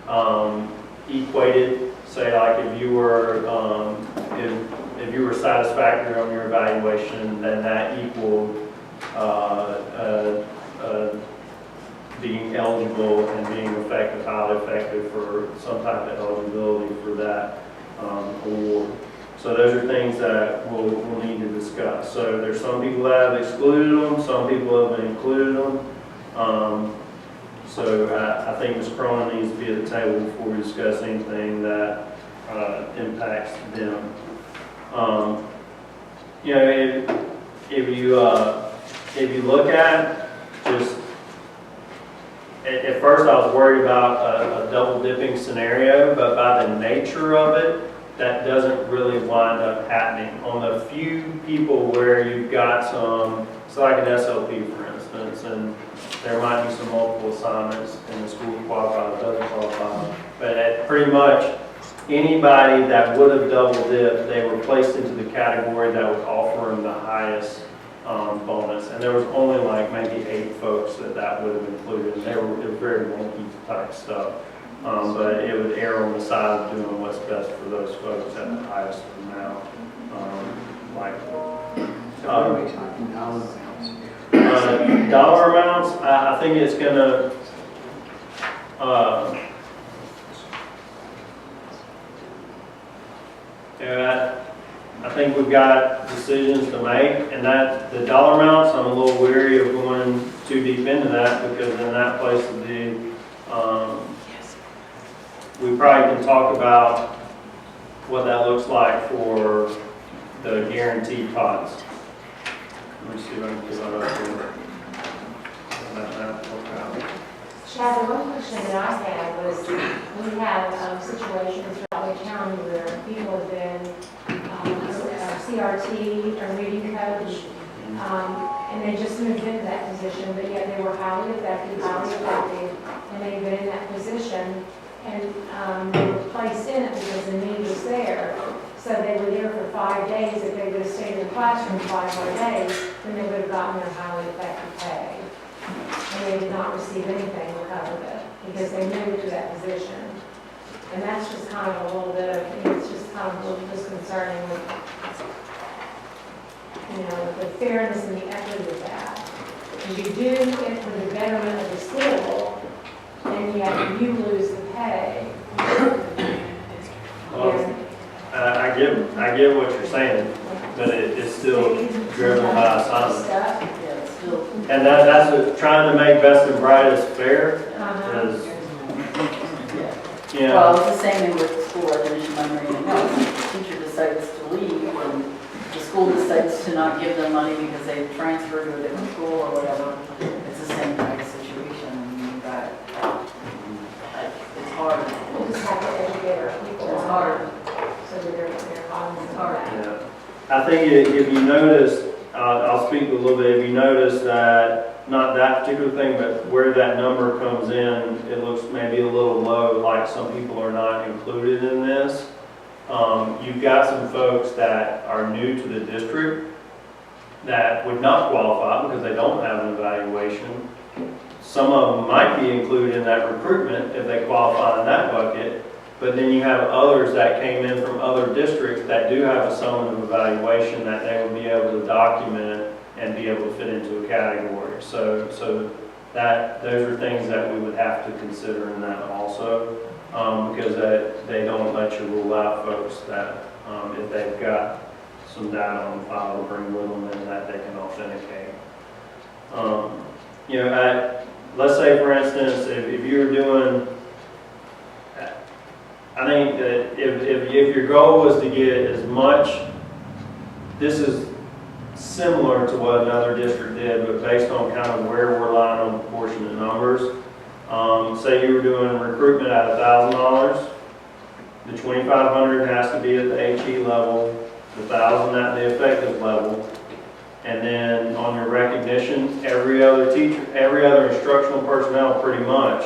have equated, say, like if you were satisfactory on your evaluation, then that equaled being eligible and being effective, highly effective for some type of eligibility for that award. So those are things that we'll need to discuss. So there's some people that have excluded them, some people have included them. So I think Ms. Cronin needs to be at the table before we discuss anything that impacts them. You know, if you look at just at first I was worried about a double dipping scenario, but by the nature of it, that doesn't really wind up happening. On the few people where you've got some, it's like an SLP for instance, and there might be some multiple assignments in the school qualified, doesn't qualify, but at pretty much anybody that would have double dipped, they were placed into the category that would offer them the highest bonus. And there was only like maybe 8 folks that would have included. And it was very wonky type stuff. But it would err on the side of doing what's best for those folks at the highest amount. So what are we talking dollar amounts here? Dollar amounts, I think it's going to I think we've got decisions to make, and that the dollar amounts, I'm a little weary of going too deep into that, because in that place of we probably can talk about what that looks like for the guaranteed pots. Let me see if I can get that up here. Chad, the one question that I had was, we have situations throughout the county where people have been CRT or meeting coach, and they just moved into that position, but yet they were highly effective, and they've been in that position, and they were placed in it because the need was there. So they were there for 5 days. If they would have stayed in the classroom 5 more days, then they would have gotten their highly effective pay. And they did not receive anything because of it, because they moved to that position. And that's just kind of a little bit of, it's just kind of a little disconcerting with, the fairness and the equity of that. Because you do it for the betterment of the school, and yet you lose the pay. I get what you're saying, but it's still driven by assignment. And that's trying to make best and brightest fair is, Well, it's the same thing with school recognition money or anything else. If the teacher decides to leave and the school decides to not give them money because they've transferred to a different school or whatever, it's the same type of situation. I mean, it's hard. I think if you notice, I'll speak a little bit, if you notice that, not that particular thing, but where that number comes in, it looks maybe a little low, like some people are not included in this. You've got some folks that are new to the district that would not qualify because they don't have an evaluation. Some of them might be included in that recruitment if they qualify in that bucket, but then you have others that came in from other districts that do have a summative evaluation that they would be able to document and be able to fit into a category. So those are things that we would have to consider in that also, because they don't let you rule out folks that if they've got some data on file to bring with them and that they can authenticate. Let's say, for instance, if you're doing, I think that if your goal was to get as much, this is similar to what another district did, but based on kind of where we're lying on proportionate numbers. Say you were doing recruitment at $1,000, the $2,500 has to be at the HE level, the $1,000 at the effective level, and then on your recognition, every other teacher, every other instructional personnel pretty much,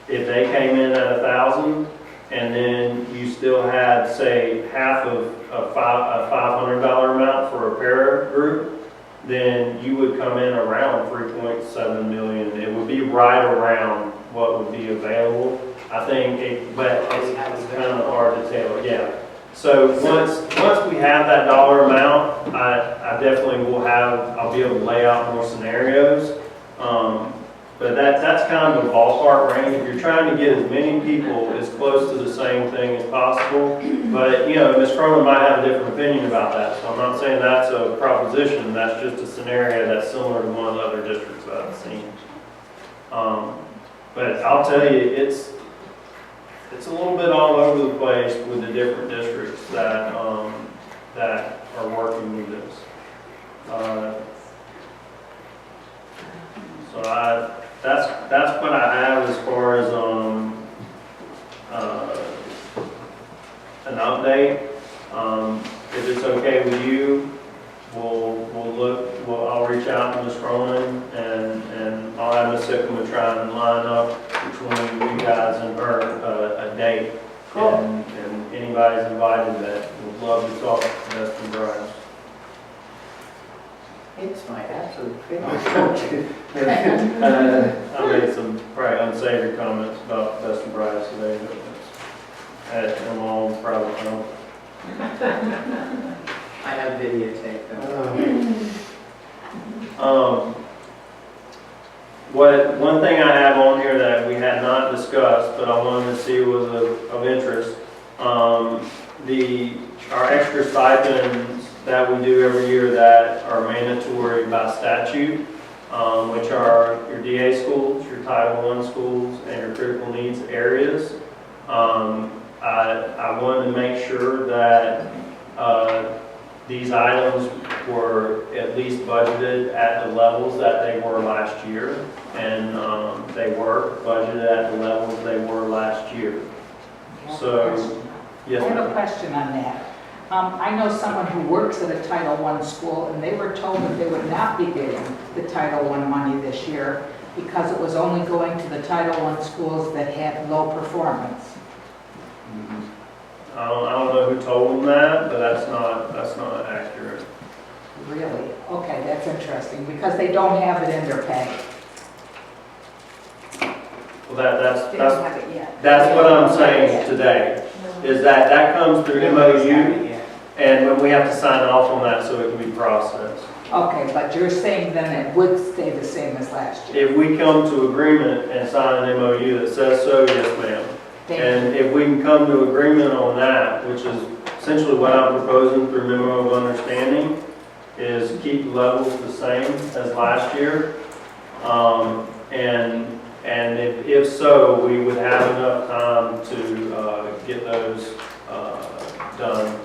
if they came in at 1,000 and then you still had, say, half of a $500 amount for a para group, then you would come in around 3.7 million. It would be right around what would be available. I think, but it's kind of hard to tell, yeah. So once we have that dollar amount, I definitely will I'll be able to lay out more scenarios. But that's kind of a ballpark range. If you're trying to get as many people as close to the same thing as possible, but Ms. Cronin might have a different opinion about that. So I'm not saying that's a proposition. That's just a scenario that's similar to one of the other districts that I've seen. But I'll tell you, it's a little bit all over the place with the different districts that are working with this. So that's what I have as far as an update. If it's okay with you, I'll reach out to Ms. Cronin and I'll have Ms. Sickman try and line up between you guys and her a date. Cool. And anybody's invited that would love to talk to Best and Brightest. It's my absolute favorite. I made some probably unsavory comments about Best and Brightest today, but that's at my own private home. I have videotape One thing I have on here that we had not discussed, but I wanted to see was of interest, our extra stipends that we do every year that are mandatory by statute, which are your DA schools, your Title I schools, and your critical needs areas. I wanted to make sure that these items were at least budgeted at the levels that they were last year, and they were budgeted at the levels they were last year. So, yes, I have a ma'am. question on that. I know someone who works at a Title I school, and they were told that they would not be getting the Title I money this year because it was only going to the Title I schools that had low performance. I don't know who told them that, but that's not accurate. Really? Okay, that's interesting, because they don't have it in their pay. Well, that's They don't have it yet. that's what I'm saying today, is that comes through MOU, and when we have to sign off on that so it can be processed. Okay, but you're saying then it would stay the same as last year? If we come to agreement and sign an MOU that says so, yes, ma'am. Thank you. And if we can come to agreement on that, which is essentially what I'm proposing through memo of understanding, is keep the levels the same as last year. And if so, we would have enough time to get those done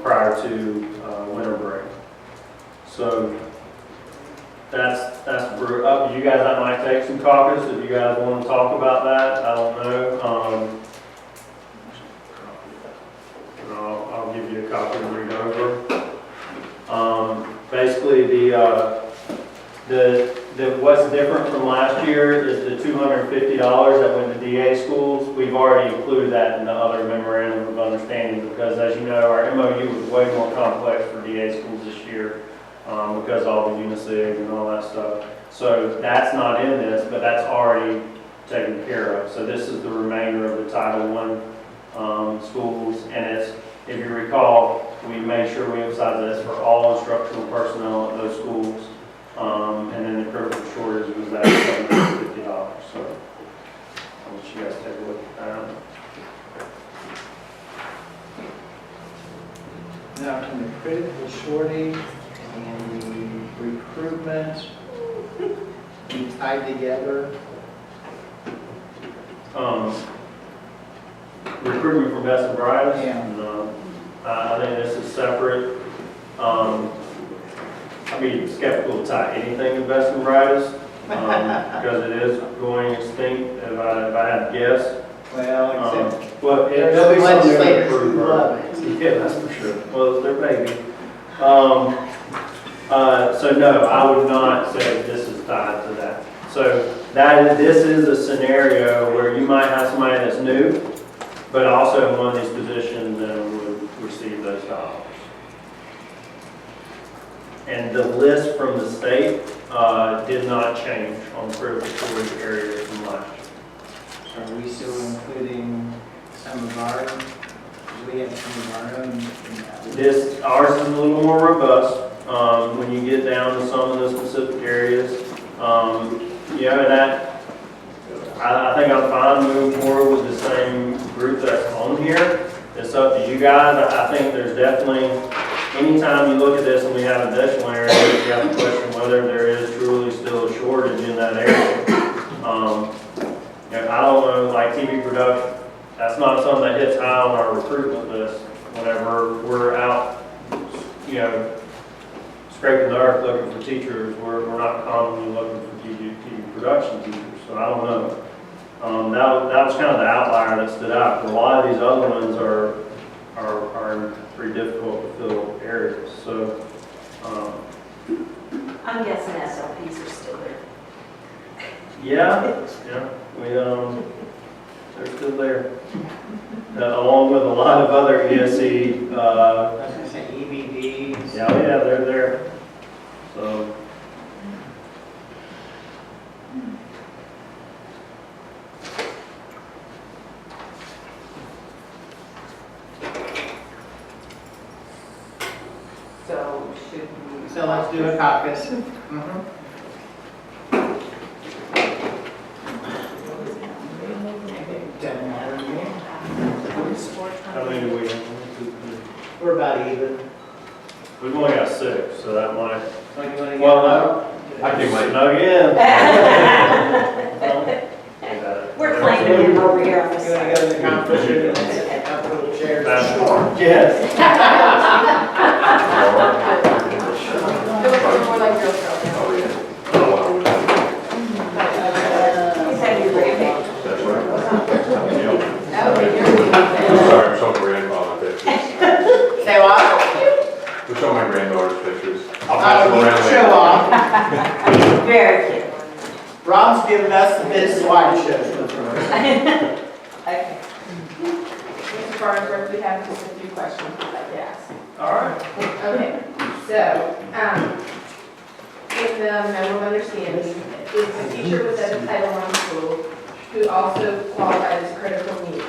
prior to winter break. So that's for up to you guys. I might take some caucus if you guys want to talk about that. I don't know. I'll give you a copy to read over. what's different from last year is the $250 that went to DA schools. We've already included that in the other memorandum of understanding because, as you know, our MOU was way more complex for DA schools this year because of all the unisig and all that stuff. So that's not in this, but that's already taken care of. So this is the remainder of the Title I schools, and it's, if you recall, we made sure we emphasize this for all instructional personnel at those schools. And then the critical shortage was that $750. So I'll let you guys take a look at that. Now, can the critical shortage and the recruitment be tied together? Recruitment for best and brightest? Yeah. No. I think this is separate. I'd be skeptical to tie anything to best and brightest because it is going extinct if I had to guess. Well, except But there's there'll be something to legislators improve. who love it. Yeah, that's for sure. Well, it's their baby. So no, I would not say this is tied to that. So this is a scenario where you might have somebody that's new, but also in one of these positions would receive those dollars. And the list from the state did not change on critical shortage areas from last year. Are we still including some of our, we have some of our own? Ours is a little more robust when you get down to some of the specific areas. Yeah, and that, I think I'm fine moving forward with the same group that's on here. It's up to you guys. I think there's definitely, anytime you look at this and we have additional areas, you have to question whether there is truly still a shortage in that area. I don't know, like TV production, that's not something that hits high on our recruitment list whenever we're out, scraping the earth looking for teachers. We're not commonly looking for TV production teachers, so I don't know. That was kind of the outlier that stood out. But a lot of these other ones are in pretty difficult to fill areas. So I'm guessing SLPs are still there. yeah, they're still there, along with a lot of other ESE. I was going to say EBDs. Yeah, they're there. So. So should we? So let's do a caucus. Doesn't matter to me. How many do we have? We're about even. We've only got 6, so that might. So you want to get Well, low? I think my no again. We're claiming him over here on the You want to go to the conference room and sit in a couple little chairs? Yes. More like Girl Scout. Is that your grandbaby? That's right. Oh, Sorry, I'm showing grandfather pictures. Say what? We're showing my granddaughter's pictures. I'll pass them You around can show later. off. Very cute. Rob's giving us the bits why he shows. Okay. Mr. Farnsworth, we have just a few questions I'd like to ask. All right. Okay, so, in the memo of understanding, if a teacher was at a Title I school who also qualified as critical need,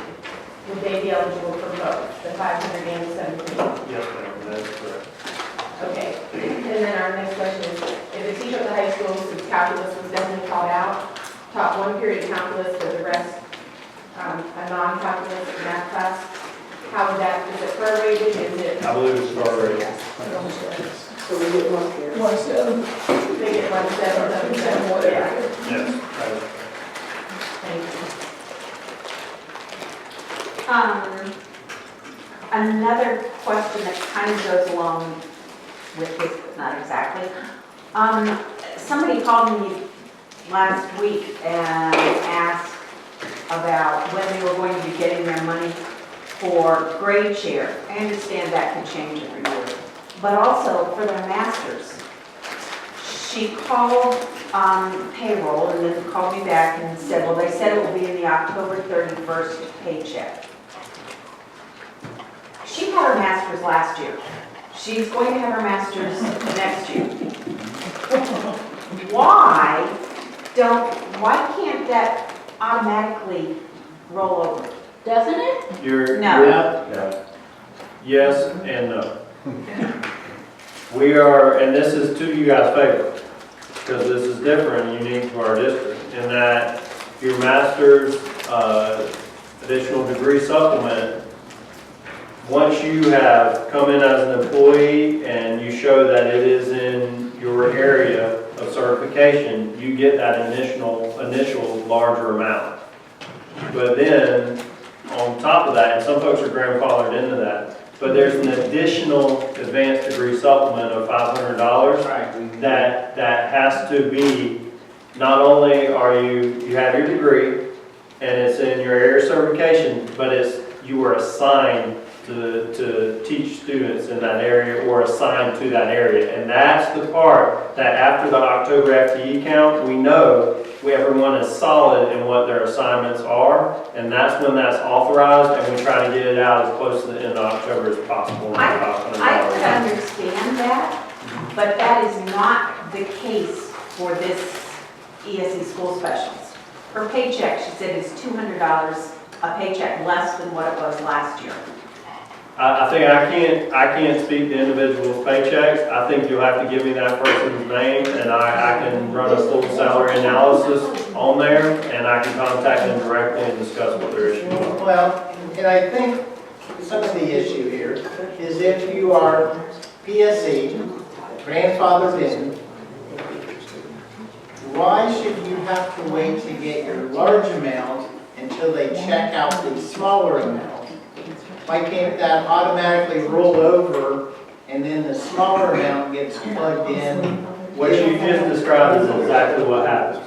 would they be eligible for both, the 500 and the 750? Yes, ma'am, that is correct. Okay, and then our next question is, if a teacher at the high school, since calculus was definitely called out, taught one period of calculus, but the rest a non-calculus math class, how would that, is it prorated, is it? I believe it's already. So we get one here. They get 1.777, whatever. Yes. Thank you. Another question that kind of goes along with this, but not exactly. Somebody called me last week and asked about when they were going to be getting their money for grade share. I understand that can change every year, but also for their masters. She called payroll and then called me back and said, well, they said it will be in the October 31st paycheck. She had her master's last year. She's going to have her master's next year. Why can't that automatically roll over? Doesn't it? No. Yeah. Yes and no. We are, and this is to you guys' favor, because this is different and unique to our district, in that your master's additional degree supplement, once you have come in as an employee and you show that it is in your area of certification, you get that initial larger amount. But then, on top of that, and some folks are grandfathered into that, but there's an additional advanced degree supplement of $500 that has to be, not only are you have your degree and it's in your area of certification, but you are assigned to teach students in that area or assigned to that area. And that's the part that after the October FTE count, we know everyone is solid in what their assignments are, and that's when that's authorized, and we try to get it out as close to the end of October as possible. I could understand that, but that is not the case for this ESE school specialist. Her paycheck, she said, is $200 a paycheck less than what it was last year. I think I can't speak to individuals' paychecks. I think you'll have to give me that person's name, and I can run a full salary analysis on there, and I can contact them directly and discuss what their issue is. Well, and I think some of the issue here is if you are PSE, grandfathered in, why should you have to wait to get your large amount until they check out the smaller amount? Why can't that automatically roll over and then the smaller amount gets plugged in? What you just described is exactly what happens.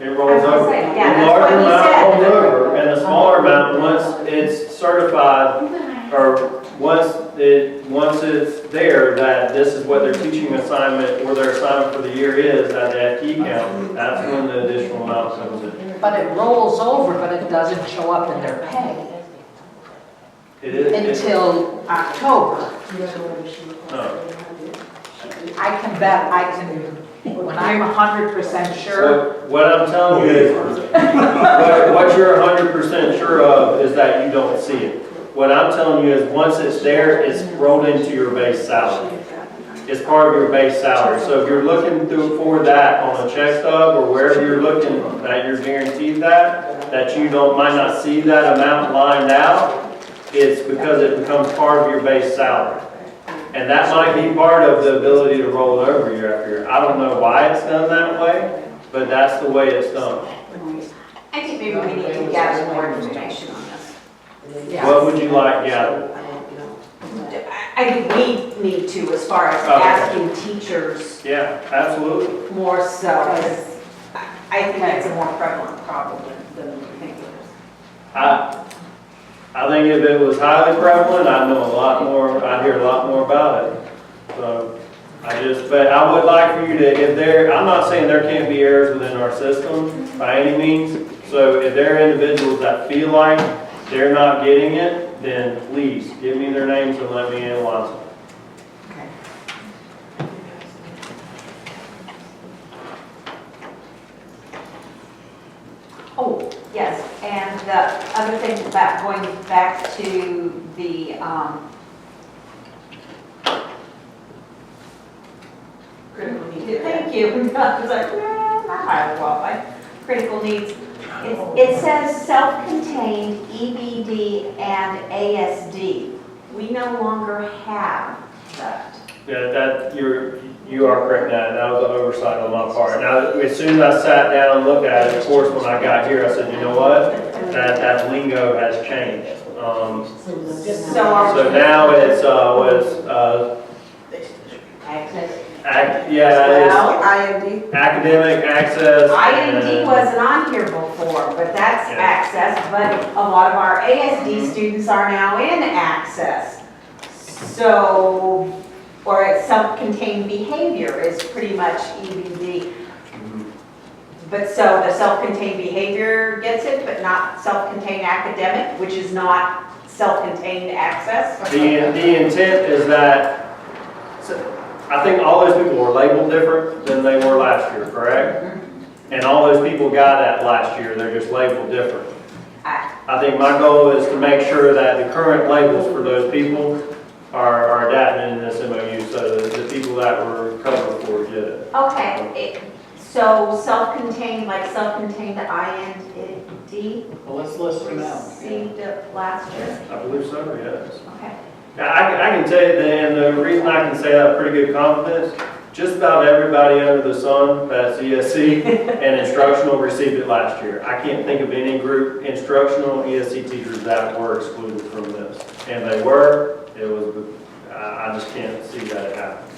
It rolls over. Yeah, The that's larger what he amount said. rolls over, and the smaller amount, once it's certified, or once it's there that this is what their teaching assignment or their assignment for the year is at the FTE count, that's when the additional amount comes in. But it rolls over, but it doesn't show up in their pay It is. until October. No. I can bet, when I'm 100% sure, So what I'm telling you is, what you're 100% sure of is that you don't see it. What I'm telling you is, once it's there, it's rolled into your base salary. It's part of your base salary. So if you're looking for that on a check stub or wherever you're looking that you're guaranteed that you might not see that amount lined out, it's because it becomes part of your base salary. And that might be part of the ability to roll it over year after year. I don't know why it's done that way, but that's the way it's done. I think maybe we need to gather more information on this. What would you like gathered? I think we need to, as far as Okay. asking teachers Yeah, absolutely. more so, because I think it's a more prevalent problem than we think it is. I think if it was highly prevalent, I'd know a lot more, I'd hear a lot more about it. So, but I would like for you to, I'm not saying there can't be errors within our system by any means. So if there are individuals that feel like they're not getting it, then please give me their names and let me analyze them. Oh, yes, and the other thing about going back to the critical needs. Thank you. I was like, not highly qualified. Critical needs. It says self-contained EBD and ASD. We no longer have that. Yeah, you are correct. That was an oversight on my part. Now, as soon as I sat down and looked at it, of course, when I got here, I said, you know what? That lingo has changed. So now it's Access. IND? academic access. IND and- wasn't on here before, but that's Yeah. access, but a lot of our ASD students are now in access. So, or it's self-contained behavior is pretty much EBD. But so the self-contained behavior gets it, but not self-contained academic, which is not self-contained access? The intent is that, I think all those people were labeled different than they were last year, correct? And all those people got that last year, they're just labeled different. I think my goal is to make sure that the current labels for those people are adapted in this MOU, so that the people that were covered for get it. Okay, so self-contained, like self-contained IND Well, let's list them out. received it last year? I believe so, yes. Okay. Now, I can tell you, and the reason I can say that with pretty good confidence, just about everybody under the sun that's ESC and instructional received it last year. I can't think of any group, instructional ESC teachers that were excluded from this. And they were, it was, I just can't see that it happened.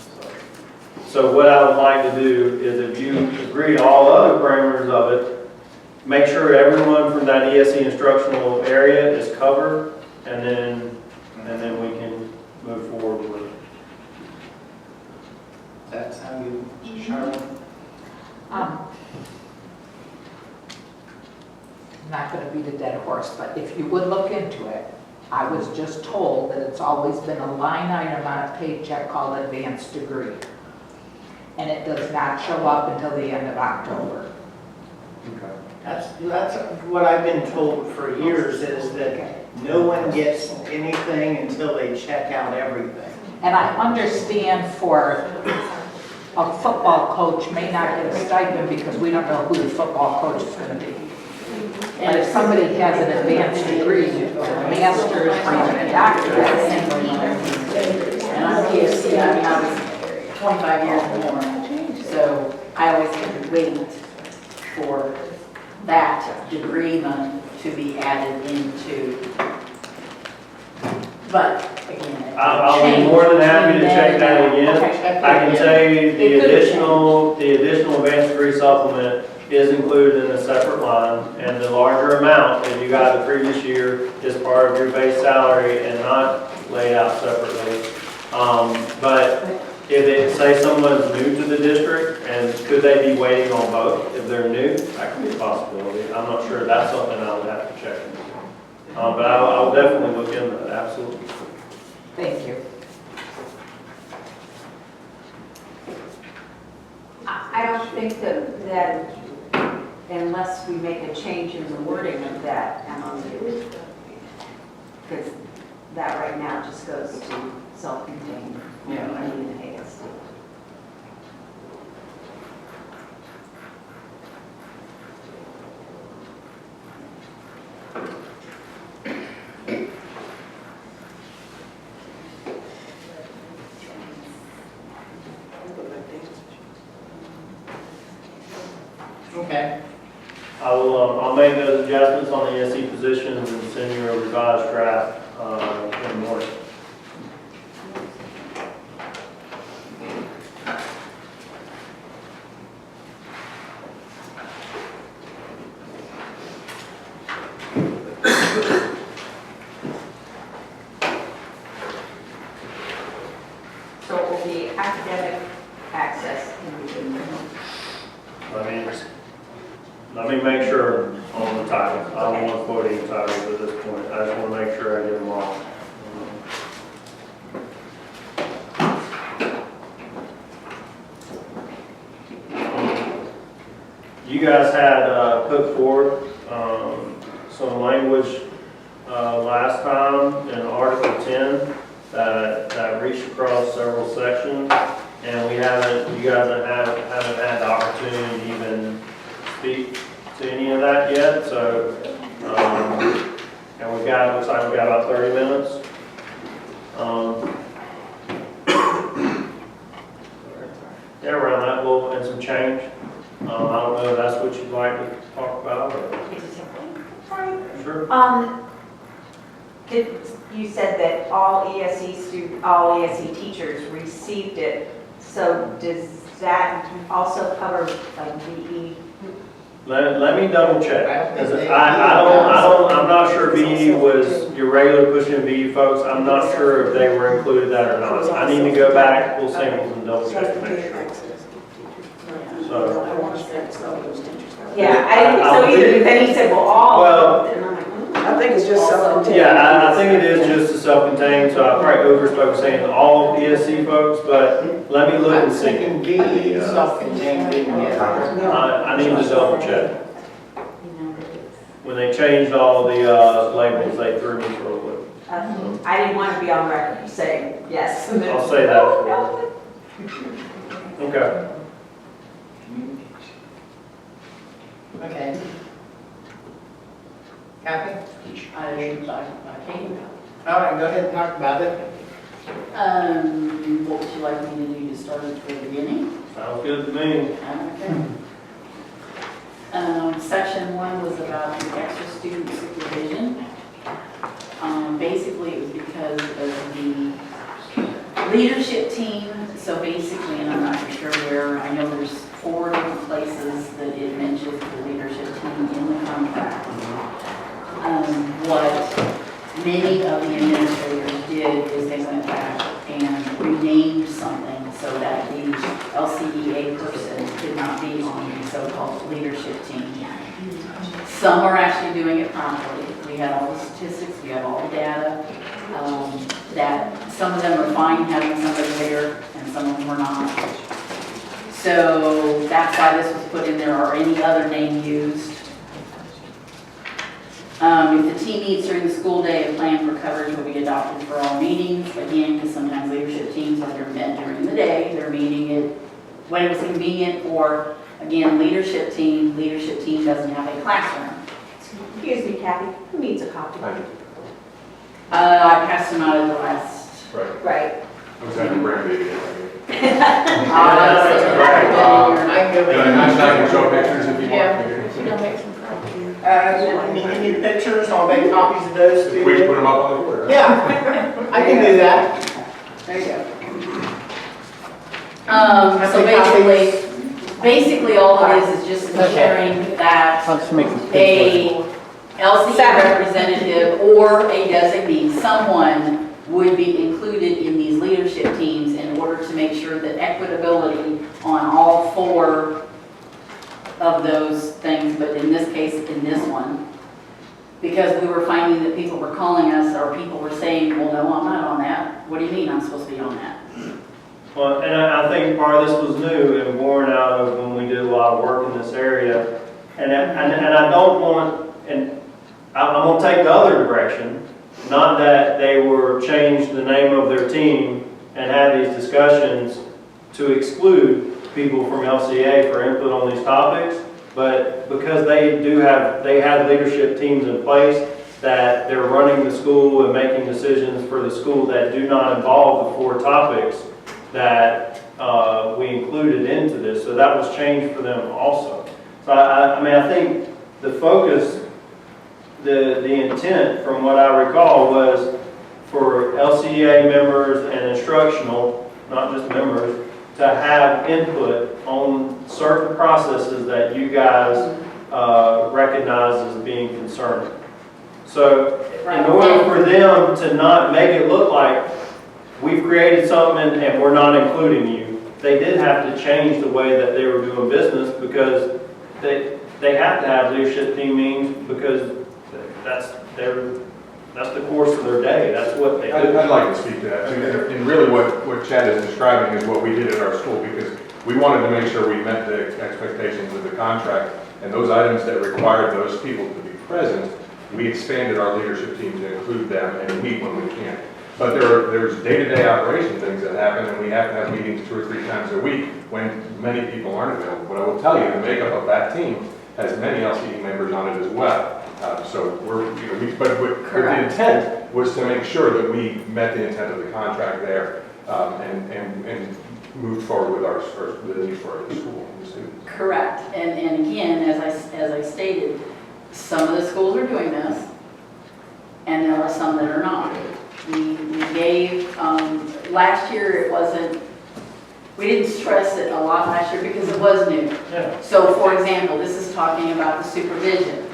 So what I would like to do is, if you agree to all other parameters of it, make sure everyone from that ESC instructional area is covered, and then we can move forward with it. Does that sound good, Charlotte? I'm not going to beat a dead horse, but if you would look into it, I was just told that it's always been a line item on a paycheck called advanced degree. And it does not show up until the end of October. Okay. That's what I've been told for years, is that no one gets anything until they check out everything. And I understand for a football coach may not get a stipend because we don't know who the football coach is going to be. And if somebody has an advanced degree, a master's or even a doctorate, And I'm PhD, I mean, I was 25 years or more, so I always had to wait for that degree money to be added into. But again, I'll be more than happy to check that again. I can tell you the additional advanced degree supplement is included in a separate line, and the larger amount that you got the previous year is part of your base salary and not laid out separately. But if it, say someone's new to the district, and could they be waiting on both? If they're new, that could be a possibility. I'm not sure, that's something I would have to check into. But I'll definitely look into that, absolutely. thank you. I don't think that unless we make a change in the wording of that MOU, because that right now just goes to self-contained, I mean, ASD. Okay. I'll make those adjustments on the ESC positions and send you a revised draft in the morning. So it will be academic access in the Let me make sure on the titles. I don't want to quote any titles at this point. I just want to make sure I get them all. You guys had put forward some language last time in Article 10 that reached across several sections, and you guys haven't had the opportunity to even speak to any of that yet. So, and looks like we've got about 30 minutes. Yeah, around that little and some change. I don't know if that's what you'd like to talk about. Or... Sure. You said that all ESE teachers received it. So does that also cover like VE? Let me double check. I'm not sure VE was your regular pushing VE folks. I'm not sure if they were included that or not. I need to go back, pull samples and double check to make sure. So, Yeah, I didn't think so either, but then he said, well, all. Well, And I'm like, I think it's just self-contained. Yeah, I think it is just a self-contained, so I probably overspoke saying all ESC folks, but let me look I'm and see. thinking VE self-contained didn't get. I need to double check. When they changed all the labels, they threw me for a loop. I didn't want to be on record saying yes. And then- I'll say that for you. Okay. Okay. Kathy? I came. All right, go ahead and talk about it. What would you like me to do to start at the beginning? Sounds good to me. Okay. Section 1 was about the extra student supervision. Basically, it was because of the leadership team. So basically, and I'm not for sure where, I know there's 4 different places that it mentions the leadership team in the contract. What many of the administrators did is they went back and renamed something so that the LCEA person could not be on the so-called leadership team. Some are actually doing it properly. We have all the statistics, we have all the data, that some of them are fine having somebody there and some of them are not. So that's why this was put in there, or any other name used. If the team meets during the school day, a plan for coverage will be adopted for all meetings. Again, because sometimes leadership teams, when they're met during the day, they're meeting it when it was convenient, or again, leadership team doesn't have a classroom. Excuse me, Kathy, who needs a copy? I I passed them out at the last. Right. Right. I was having a brain baby. I can go Can I can show pictures if you want? You need pictures, I'll make copies of those too. We can put them up on the board. Yeah, I can do that. There you go. So basically all it is just ensuring that I'll just make a LCEA representative or a designee, someone would be included in these leadership teams in order to make sure that equitability on all 4 of those things, but in this case, in this one, because we were finding that people were calling us, or people were saying, well, no, I'm not on that. What do you mean I'm supposed to be on that? Well, and I think part of this was new and born out of when we did a lot of work in this area. And I don't want, and I'm going to take the other direction, not that they were changed the name of their team and had these discussions to exclude people from LCEA for input on these topics, but because they have leadership teams in place that they're running the school and making decisions for the school that do not involve the 4 topics that we included into this. So that was changed for them also. So I mean, I think the focus, the intent from what I recall was for LCEA members and instructional, not just members, to have input on certain processes that you guys recognize as being concerning. So in order for them to not make it look like we've created something and we're not including you, they did have to change the way that they were doing business, because they have to have leadership team meetings, because that's the course of their day. That's what they do. I'd like to speak to that. And really what Chad is describing is what we did at our school, because we wanted to make sure we met the expectations of the contract, and those items that required those people to be present, we expanded our leadership team to include them and meet when we can. But there's day-to-day operation things that happen, and we have to have meetings 2 or 3 times a week when many people aren't available. But I will tell you, the makeup of that team has many LCE members on it as well. So but the intent was to make sure that we met the intent of the contract there, and moved forward with the need for the school and the students. Correct. And again, as I stated, some of the schools are doing this, and there are some that are not. We gave, last year it wasn't, we didn't stress it a lot last year because it was new. Yeah. So for example, this is talking about the supervision.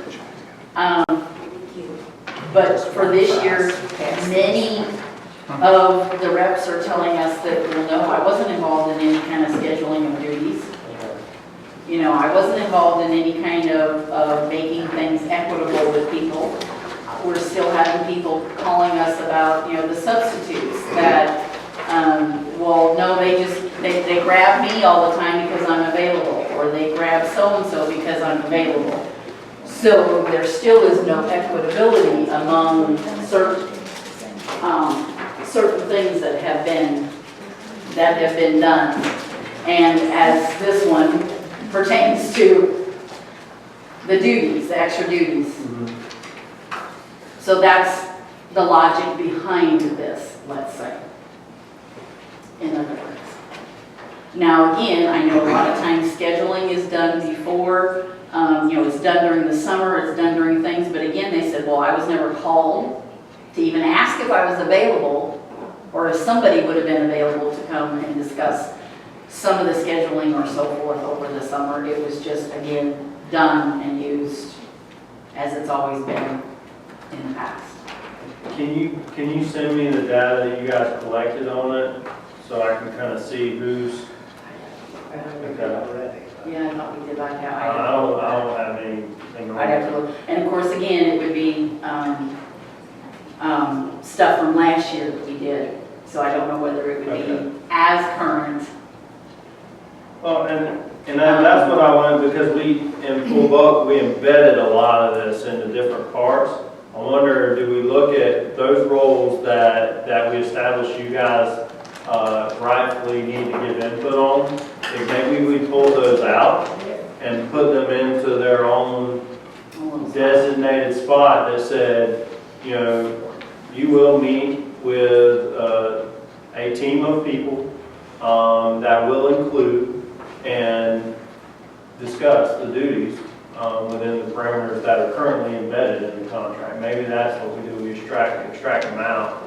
But for this year, many of the reps are telling us that, well, no, I wasn't involved in any kind of scheduling of duties. You know, I wasn't involved in any kind of making things equitable with people. We're still having people calling us about, you know, the substitutes that, well, no, they grab me all the time because I'm available, or they grab so-and-so because I'm available. So there still is no equitability among certain things that have been done. And as this one pertains to the duties, the extra duties. So that's the logic behind this, let's say, in other words. Now, again, I know a lot of times scheduling is done before, you know, it's done during the summer, it's done during things, but again, they said, well, I was never called to even ask if I was available, or if somebody would have been available to come and discuss some of the scheduling or so forth over the summer. It was just, again, done and used as it's always been in the past. Can you send me the data that you guys collected on it, so I can kind of see who's, okay. Yeah, I thought we did like that. I don't have anything on I'd have to look. And of course, again, it would be stuff from last year that we did. So I don't know whether it would be as current. Well, and that's what I wanted, because in Full Buck, we embedded a lot of this into different parts. I wonder, do we look at those roles that we established you guys rightfully need to give input on? If maybe we pull those out and put them into their own designated spot that said, you know, you will meet with a team of people that will include and discuss the duties within the parameters that are currently embedded in the contract. Maybe that's what we do, we extract them out.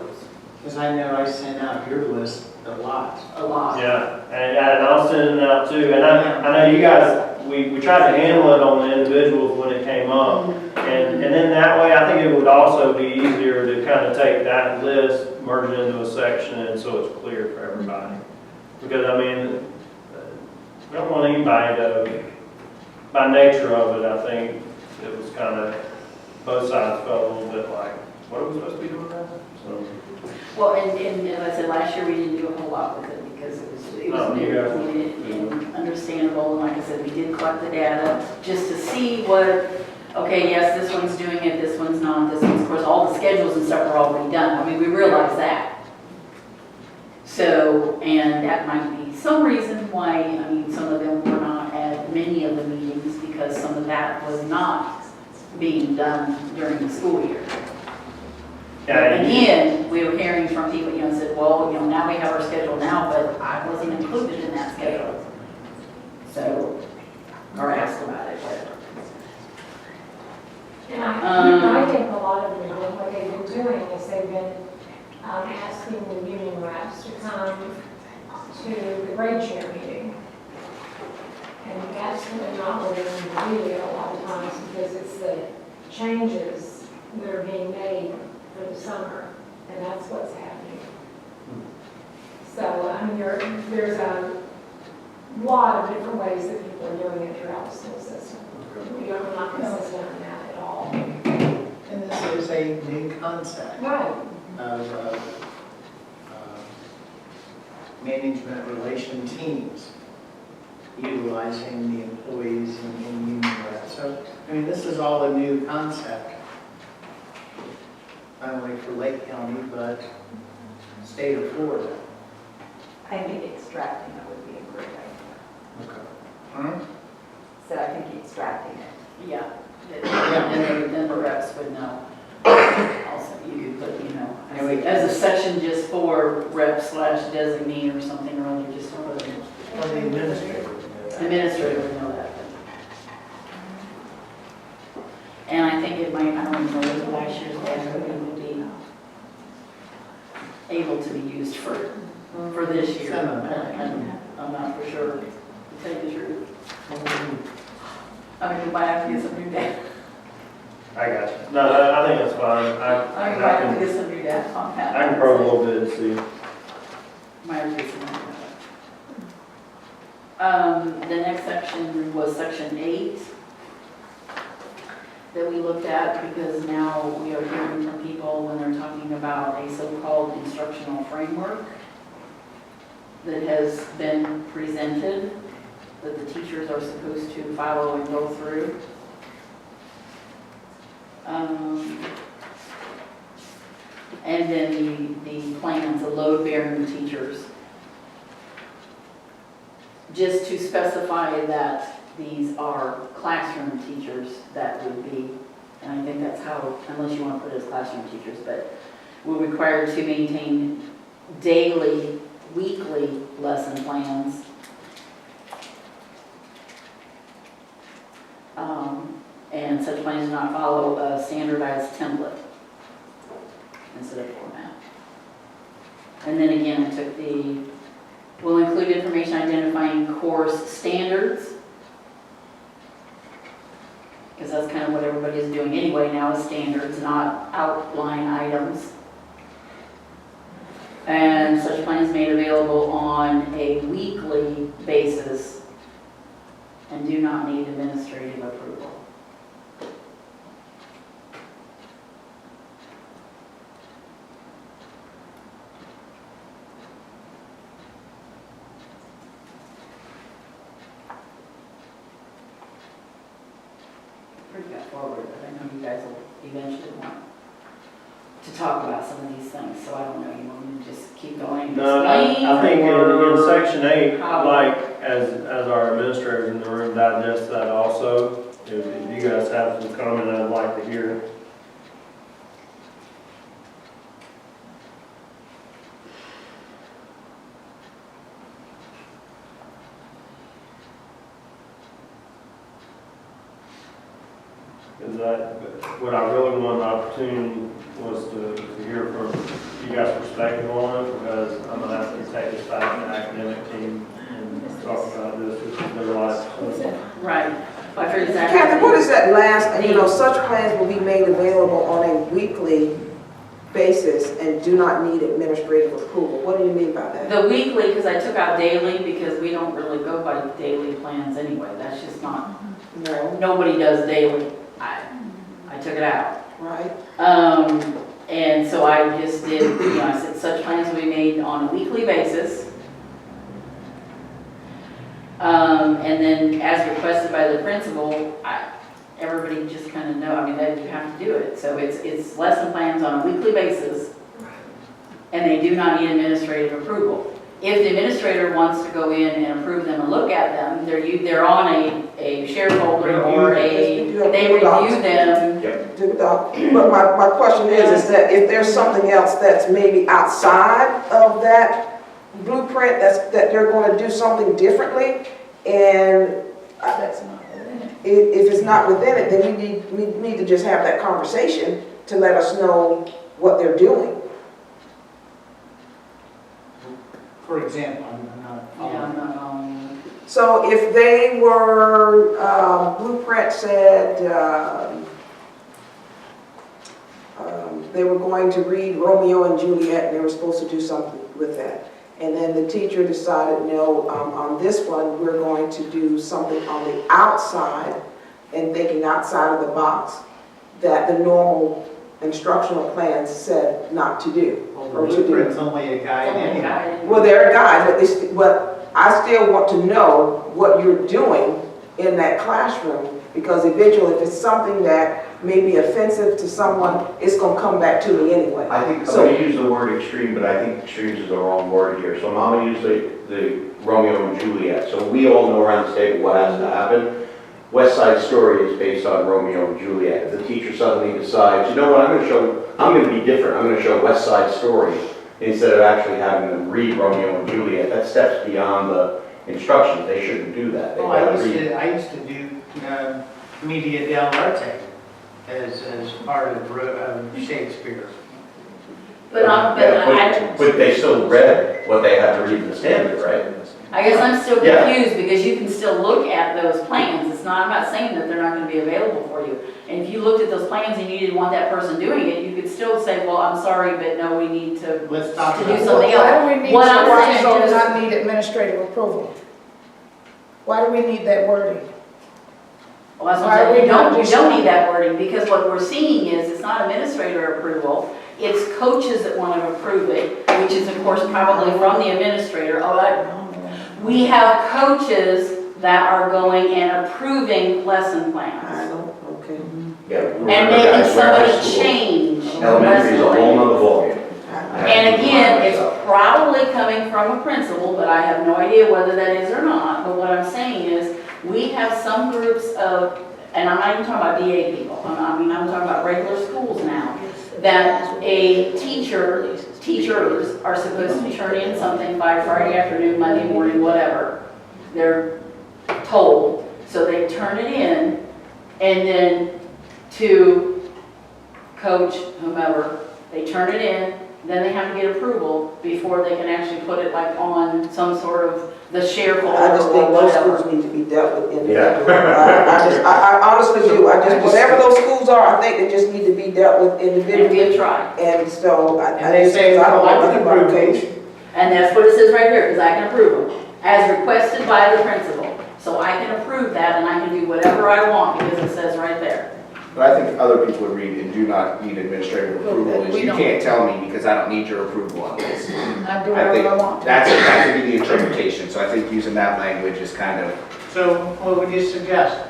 Because I know I sent out your list a lot. A lot. Yeah, and I'll send it out too. And I know you guys, we tried to handle it on the individuals when it came up. And then that way, I think it would also be easier to kind of take that list, merge it into a section, and so it's clear for everybody. Because, I mean, we don't want anybody to, by nature of it, I think it was kind of, both sides felt a little bit like, what are we supposed to be doing now? So. Well, and as I said, last year we didn't do a whole lot with it because it was new and understandable. And like I said, we did collect the data just to see what, okay, yes, this one's doing it, this one's not, this one's, of course, all the schedules and stuff are already done. I mean, we realize that. So, and that might be some reason why, I mean, some of them were not at many of the meetings because some of that was not being done during the school year. Yeah, Again, we were hearing from people, you know, said, well, you know, now we have our schedule now, but I wasn't included in that schedule. So, or asked about it, but. And I think a lot of them, what they've been doing is they've been asking the union reps to come to the grade chair meeting. And that's when they're not what they're in the video a lot of times because it's the changes that are being made for the summer, and that's what's happening. So, I mean, there's a lot of different ways that people are doing it throughout the school system. We are not consistent on that at all. And this is a new concept Right. of management relation teams utilizing the employees and union reps. So, I mean, this is all a new concept. Not only for Lake County, but state of Florida. I think extracting it would be a great idea. Hmm? So I think extracting it. Yeah. Then the reps would know. Also, you could put, you know, as a section just for rep/designee or something, or other, just to put it. Or the administrator. Administrator would know that. And I think it might, I don't even know whether last year's data would be able to be used for this year. Some of it. I'm not for sure, to tell you the truth. I mean, we might have to get some new data. I got you. No, I think that's fine. I mean, we might have to get some new data on that. I can probe a little bit and see. Might have to get some new data. The next section was section 8 that we looked at, because now we are hearing from people when they're talking about a so-called instructional framework that has been presented, that the teachers are supposed to follow and go through. And then the plans, the load-bearing teachers. Just to specify that these are classroom teachers that would be, and I think that's how, unless you want to put it as classroom teachers, but we're required to maintain daily, weekly lesson plans. And such plans do not follow a standardized template instead of format. And then again, I took the, will include information identifying course standards, because that's kind of what everybody's doing anyway now, is standards, not outline items. And such plans made available on a weekly basis and do not need administrative approval. Pretty got forward, but I know you guys will eventually want to talk about some of these things, so I don't know, you want me to just keep going? and No, explain, I think in or section 8, how- like, as our administrators in the room digest that also, if you guys have some comment I'd like to hear. Because what I really wanted the opportunity was to hear from you guys' perspective on it, because I'm going to have to take this back to the academic team and talk about this, because there's a lot of. Right. I figured exactly. Kathy, what is that last, such plans will be made available on a weekly basis and do not need administrative approval. What do you mean by that? The weekly, because I took out daily, because we don't really go by daily plans anyway. That's just not, No, nobody does daily. I took it out. right? And so I just did, I said such plans will be made on a weekly basis. And then as requested by the principal, everybody just kind of know, that you have to do it. So it's lesson plans on a weekly basis, and they do not need administrative approval. If the administrator wants to go in and approve them and look at them, they're on a share folder or they review them. But my question is that if there's something else that's maybe outside of that blueprint, that they're going to do something differently, and That's not within it. if it's not within it, then we need to just have that conversation to let us know what they're doing. For example, I'm not Yeah, I'm following. not following. So if they were, blueprint said, they were going to read Romeo and Juliet, and they were supposed to do something with that. And then the teacher decided, no, on this one, we're going to do something on the outside, and thinking outside of the box, that the normal instructional plans said not to do. Well, or the to do. blueprint's only a guide anyway. Well, they're guides, but I still want to know what you're doing in that classroom, because eventually, if it's something that may be offensive to someone, it's going to come back to me anyway. I think, I'm So- going to use the word extreme, but I think extremes is the wrong word here. So I'm going to use the Romeo and Juliet. So we all know around the table what has to happen. West Side Story is based on Romeo and Juliet. If the teacher suddenly decides, you know what, I'm going to be different. I'm going to show West Side Story instead of actually having them read Romeo and Juliet. That steps beyond the instructions. They shouldn't do that. They Well, gotta read. I used to do media dell'arte as part of Shakespeare. But they still read what they had to read in the standard, right? I guess I'm still Yeah. confused, because you can still look at those plans. I'm not saying that they're not going to be available for you. And if you looked at those plans and you didn't want that person doing it, you could still say, well, I'm sorry, but no, we need to Let's talk do about something it. else. Why do we need What to I'm watch saying so is- not need administrative approval? Why do we need that wording? Well, that's what Why are I'm we saying, not you just- don't need that wording, because what we're seeing is, it's not administrator approval, it's coaches that want to approve it, which is of course probably from the administrator. We have coaches that are going and approving lesson plans. I don't, okay. Yeah, And remember, making guys, we're high somebody school. change Elementary is a lesson whole plans. nother ballgame. And again, it's probably coming from a principal, but I have no idea whether that is or not. But what I'm saying is, we have some groups of, and I'm not even talking about DA people, I'm talking about regular schools now, that teachers are supposed to turn in something by Friday afternoon, Monday morning, whatever. They're told, so they turn it in, and then to coach, whomever, they turn it in, then they have to get approval before they can actually put it like on some sort of the share folder I just think or those whatever. schools need to be dealt with individually. Yeah. I honestly do, whatever those schools are, I think they just need to be dealt with And individually. give try. And so, And I they just, say, I don't well, I know can nothing about approve coach. these. And that's what it says right here, because I can approve them, as requested by the principal. So I can approve that, and I can do whatever I want, because it says right there. But I think other people would read and do not need administrative approval, is We you don't. can't tell me because I don't need your approval on this. I do I think whatever I want. that could be the interpretation, so I think using that language is kind of, So what would you suggest?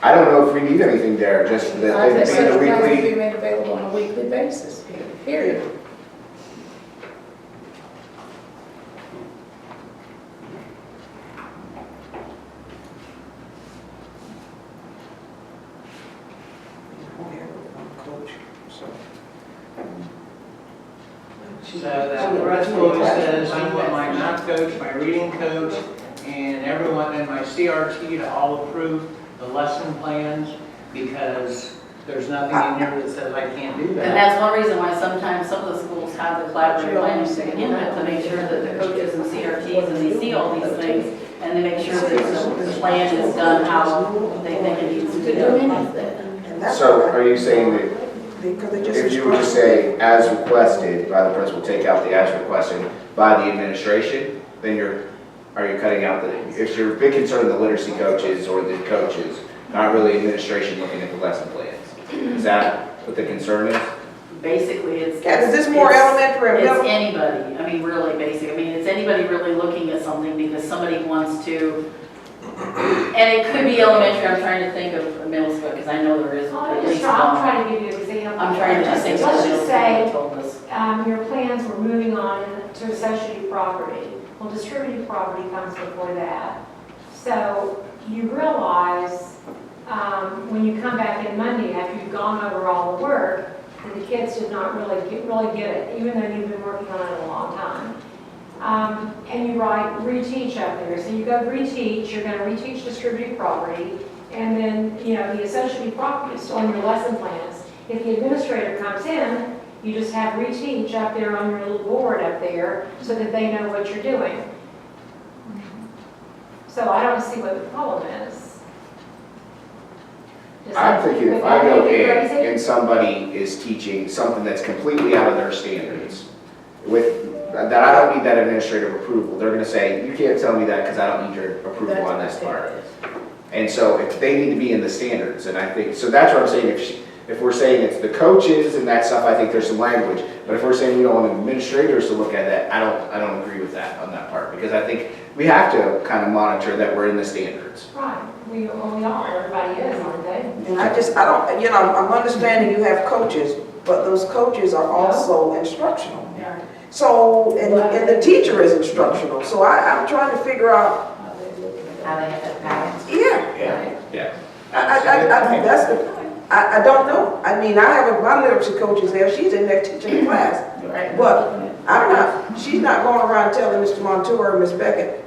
I don't know if we need anything there, just that I they think be the such plans be weekly. made available on a weekly basis, period. So that rest always says, I want my math coach, my reading coach, and everyone in my CRT to all approve the lesson plans, because there's nothing in here that says I can't do And that. that's one reason why sometimes some of the schools have the collaborative planning to begin with, to make sure that the coaches and CRTs, and they see all these things, and they make sure that the plan is done how they think it needs to be done. And that's So why- are you saying that Because they just. if you were to say, as requested by the principal, take out the as requested by the administration, then are you cutting out the, if you're a big concern the literacy coaches or the coaches, not really administration looking at the lesson plans? Is that what the concern is? Basically, it's. And is this more it's- elementary or It's middle? anybody, I mean, really basic, I mean, it's anybody really looking at something because somebody wants to, and it could be elementary, I'm trying to think of middle school, because I know there is at least I'm one. trying to give you an example. I'm trying to just think of Let's the middle just school say, that told us. your plans were moving on to associated property. Well, distributed property comes before that. So you realize, when you come back in Monday after you've gone over all the work, that the kids did not really get it, even though you've been working on it a long time. And you write reteach up there. So you go reteach, you're going to reteach distributed property, and then, the associated property is still on your lesson plans. If the administrator comes in, you just have reteach up there on your little board up there so that they know what you're doing. So I don't see what the problem is. I'm thinking if I go in Crazy? and somebody is teaching something that's completely out of their standards, that I don't need that administrative approval, they're gonna say, you can't tell me that because I don't need your approval on this part. And so if they need to be in the standards, and I think, so that's what I'm saying, if we're saying it's the coaches and that stuff, I think there's some language. But if we're saying we don't want administrators to look at that, I don't agree with that on that part, because I think we have to kind of monitor that we're in the standards. Right, we are, everybody is, aren't they? And I'm understanding you have coaches, but those coaches are also instructional. So, and the teacher is instructional, so I'm trying to figure out, How they have that balance. yeah. Yeah. I don't know. I mean, I have my literacy coach is there, she's in there teaching the class. But she's not going around telling Mr. Montour or Ms. Beckett,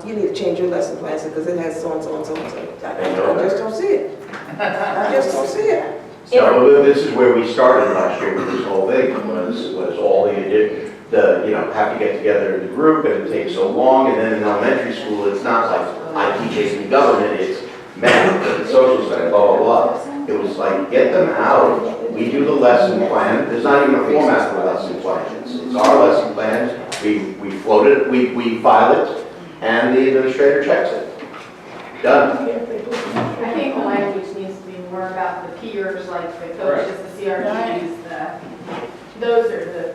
you need to change your lesson plans because it has so and so and so and so. I just don't see it. I just don't see it. So this is where we started last year with this whole thing, was all the have to get together in the group, and it takes so long, and then in elementary school, it's not like I teach AP government, it's math, and social studies, blah, blah, blah. It was like, get them out, we do the lesson plan, there's not even a format for lesson plans. It's our lesson plans, we float it, we file it, and the administrator checks it. Done. I think the language needs to be more about the peers, like the coaches, the CRTs, those are the.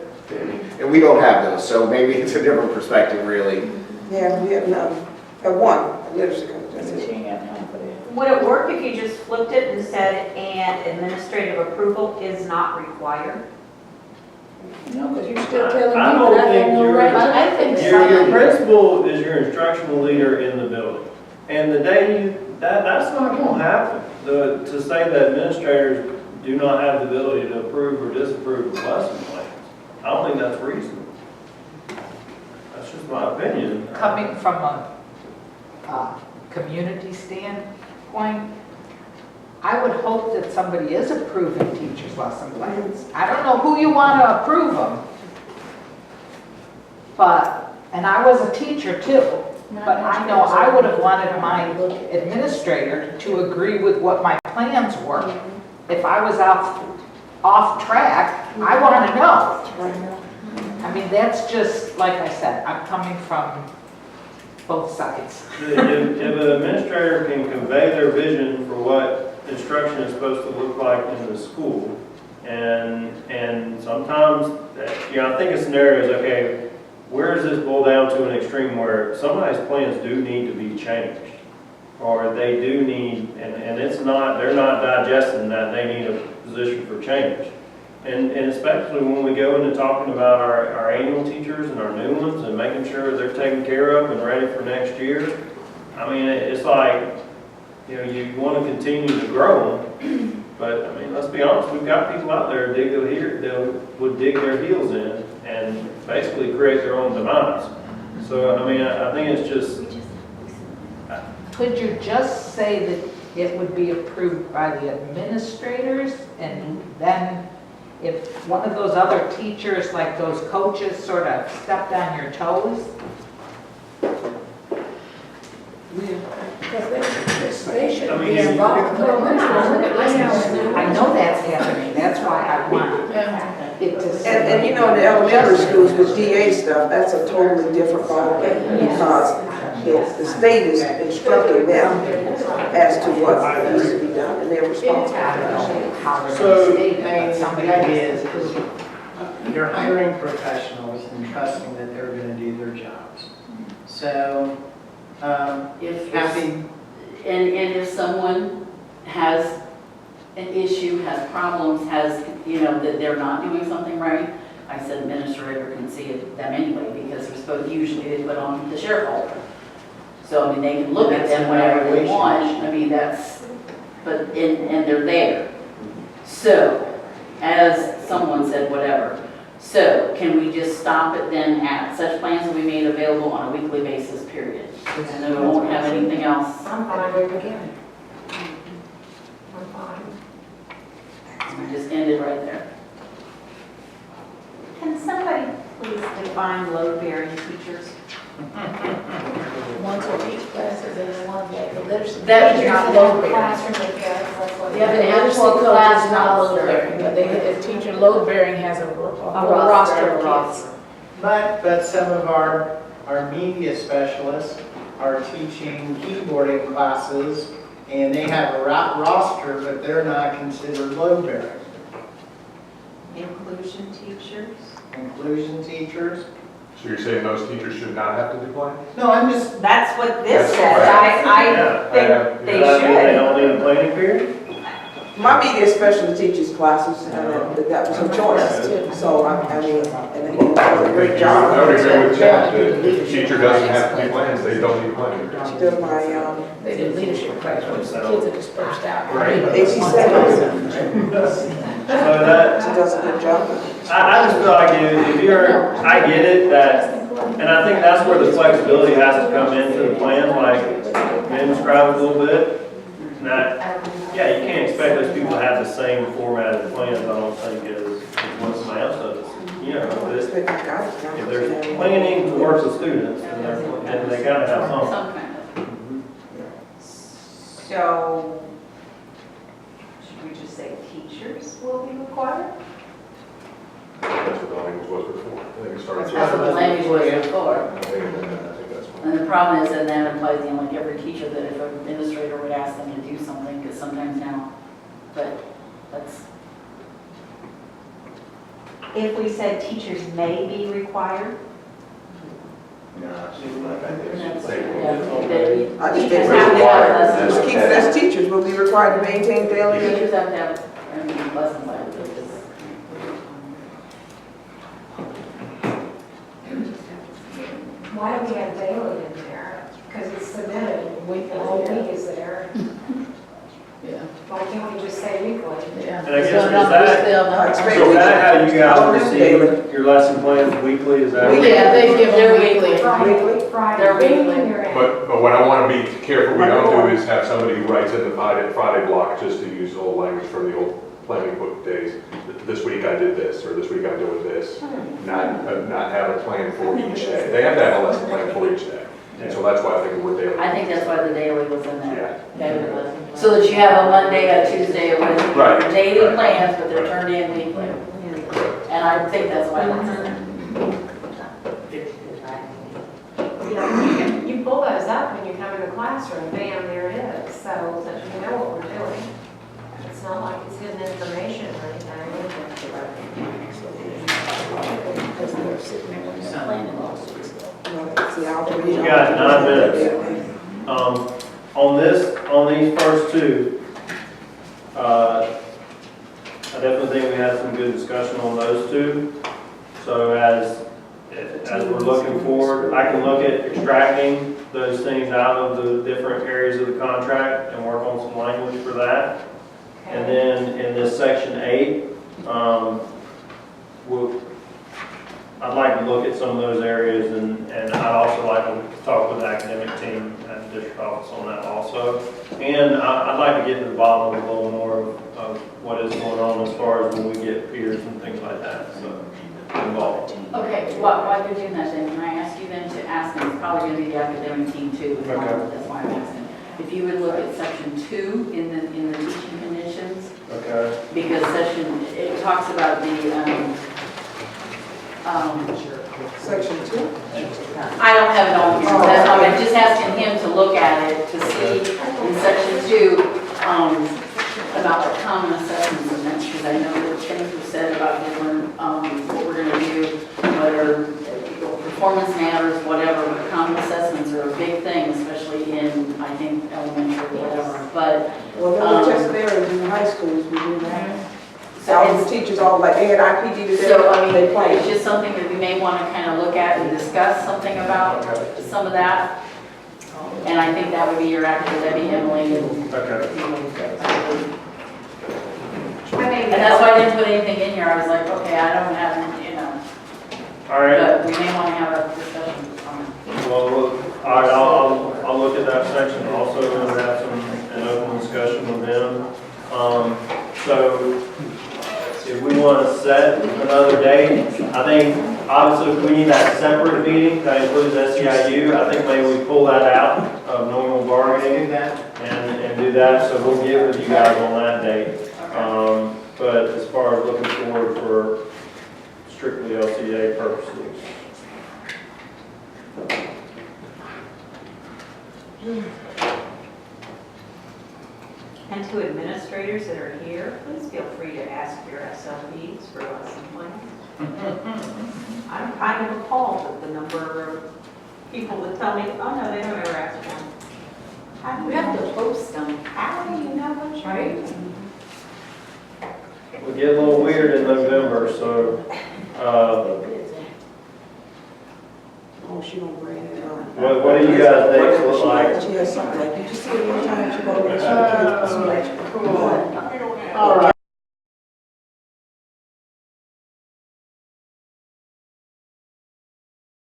And we don't have those, so maybe it's a different perspective, really. Yeah, we have none. One, literacy coach, that's it. Would it work if you just flipped it and said, and administrative approval is not required? No, because you're still telling me I that don't I think have no you're- right. I think Your principal is your instructional leader in the building. And the day that's not going to happen. To say that administrators do not have the ability to approve or disapprove of lesson plans, I don't think that's reasonable. That's just my opinion. Coming from a community standpoint, I would hope that somebody is approving teachers' lesson plans. I don't know who you want to approve them, but, and I was a teacher too, but I know I would have wanted my administrator to agree with what my plans were. If I was off track, I want to know. I mean, that's just, like I said, I'm coming from both sides. If an administrator can convey their vision for what instruction is supposed to look like in the school, and sometimes, I think a scenario is, okay, where does this boil down to an extreme where somebody's plans do need to be changed? Or they do need, and it's not, they're not digesting that they need a position for change. And especially when we go into talking about our annual teachers and our new ones and making sure they're taken care of and ready for next year. I mean, it's like, you want to continue to grow them, but I mean, let's be honest, we've got people out there that would dig their heels in and basically create their own demise. So, I mean, I think it's just... Could you just say that it would be approved by the administrators, and then if one of those other teachers, like those coaches, sort of stepped on your toes? Because they should I be mean, involved. I know that's happening, that's why I want it to say. And in the elementary schools with DA stuff, that's a totally different ballgame because the state is instructing them as to what needs to be done, and they're responsible. So, the idea is you're hiring professionals and trusting that they're going to do their jobs. So, happy. And if someone has an issue, has problems, that they're not doing something right, I said administrator can see them anyway, because they're supposed, usually they put on the sheriff folder. So, I mean, they can look at them whenever they want, I mean, but they're there. So, as someone said, whatever. So, can we just stop it then at such plans will be made available on a weekly basis, period? And then we won't have anything else. I'm fine with beginning. I'm fine. We just ended right there. Can somebody please define load-bearing teachers? Ones who teach classes and the ones that the literacy. That is teachers not in the load-bearing. classroom, that's what. Yeah, but The literacy actual coach class is not not load bearing, but a teacher load bearing has a roster of kids. But some of our media specialists are teaching keyboarding classes, and they have a roster, but they're not considered load bearing. Inclusion teachers? Inclusion teachers. So you're saying those teachers should not have to do plans? No, I'm just, That's what this That's says. right. I think they should. They don't need a planning period? My media specialist teaches classes, and that was her choice. So, I mean, and he does a great job. I would agree with Chad, that if a teacher doesn't have to do plans, they don't need planning. She does my, They did leadership class, where the kids are dispersed out. Right. AC7. So that, She does a good job. I just feel like I get it and I think that's where the flexibility has to come into the plan, like Ben described a little bit. Now, yeah, you can't expect those people to have the same formatted plans, I don't think, as what somebody else does. But if there's planning to work with students, then they gotta have something. Some kind of. So, should we just say teachers will be required? That's what the language was before. I think it started. That's what the language was before. I think that's fine. And the problem is, and that applies to like every teacher, that if an administrator would ask them to do something, because sometimes now, but that's, If we said teachers may be required, No, it's not like that's, that. yeah, they, I just teachers think have to have lessons. just keep it as teachers, will be required to maintain daily. Teachers have to have, lessons like this. Why do we have daily in there? Because it's submitted, the whole week is there. Yeah. Why can't we just say weekly? Yeah. And I guess So is numbers that- they'll know. I expect So is that how you guys Daily. receive your lesson plans weekly, is that? Yeah, they give their weekly. Friday, Weekly? Friday. They're weekly. They're in. But what I want to be careful we don't do is have somebody who writes in the Friday block, just to use old language from the old planning book days. This week I did this, or this week I'm doing this. Not have a plan for each day. They have to have a lesson plan for each day. And so that's why I think we're daily. I think that's why the daily was in there. Yeah. So that you have a Monday, a Tuesday, a Wednesday, Right. your daily Right. plans, but they're turned in weekly. And I think that's why it's in there. You know, you pull those up when you come in the classroom, bam, there it is, so that you know what we're doing. It's not like it's hidden information or anything. You got 9 minutes. On these first two, I definitely think we had some good discussion on those two. So as we're looking forward, I can look at extracting those things out of the different areas of the contract and work on some language for that. And then in this section 8, I'd like to look at some of those areas, and I'd also like to talk with the academic team at the district office on that also. And I'd like to get to the bottom of a little more of what is going on as far as when we get peers and things like that, so involved. Okay, while you're doing that then, can I ask you then to ask, and it's probably going to be the academic team too, Okay. that's why I'm asking. If you would look at section 2 in the teaching conditions, Okay. because it talks about the, Section 2? I don't have it on here, but I'm just asking him to look at it to see in section 2, about the common assessments and that, because I know that things were said about different, what we're gonna do, whether performance matters, whatever, but common assessments are a big thing, especially in, I think, elementary, whatever, but, Well, those just varies in high schools, we do that. so All the it's, teachers, all like, they had IPD today, so, I mean, they it's play. just something that we may want to kind of look at and discuss something about, some of that. And I think that would be your actor, that'd be Emily. And Okay. and that's why I didn't put anything in here. I was like, okay, I don't have, All right. but we may want to have a discussion on it. Well, all right, I'll look at that section also and have an open discussion with them. So if we want to set another date, I think obviously if we need that separate meeting that includes SEIU, I think maybe we pull that out of normal bargaining and do that. So we'll get with you guys on that date. But as far as looking forward for strictly LCEA purposes. and to administrators that are here, please feel free to ask your SLPs for lesson plans. I'm kind of appalled at the number of people that tell me, oh no, they don't ever ask one. How do We you have know? to post them. How do you know what you're Right. doing? We get a little weird in November, so, Oh, she don't bring it on. what do you guys think look like? She has something like, did you see it one time, she go to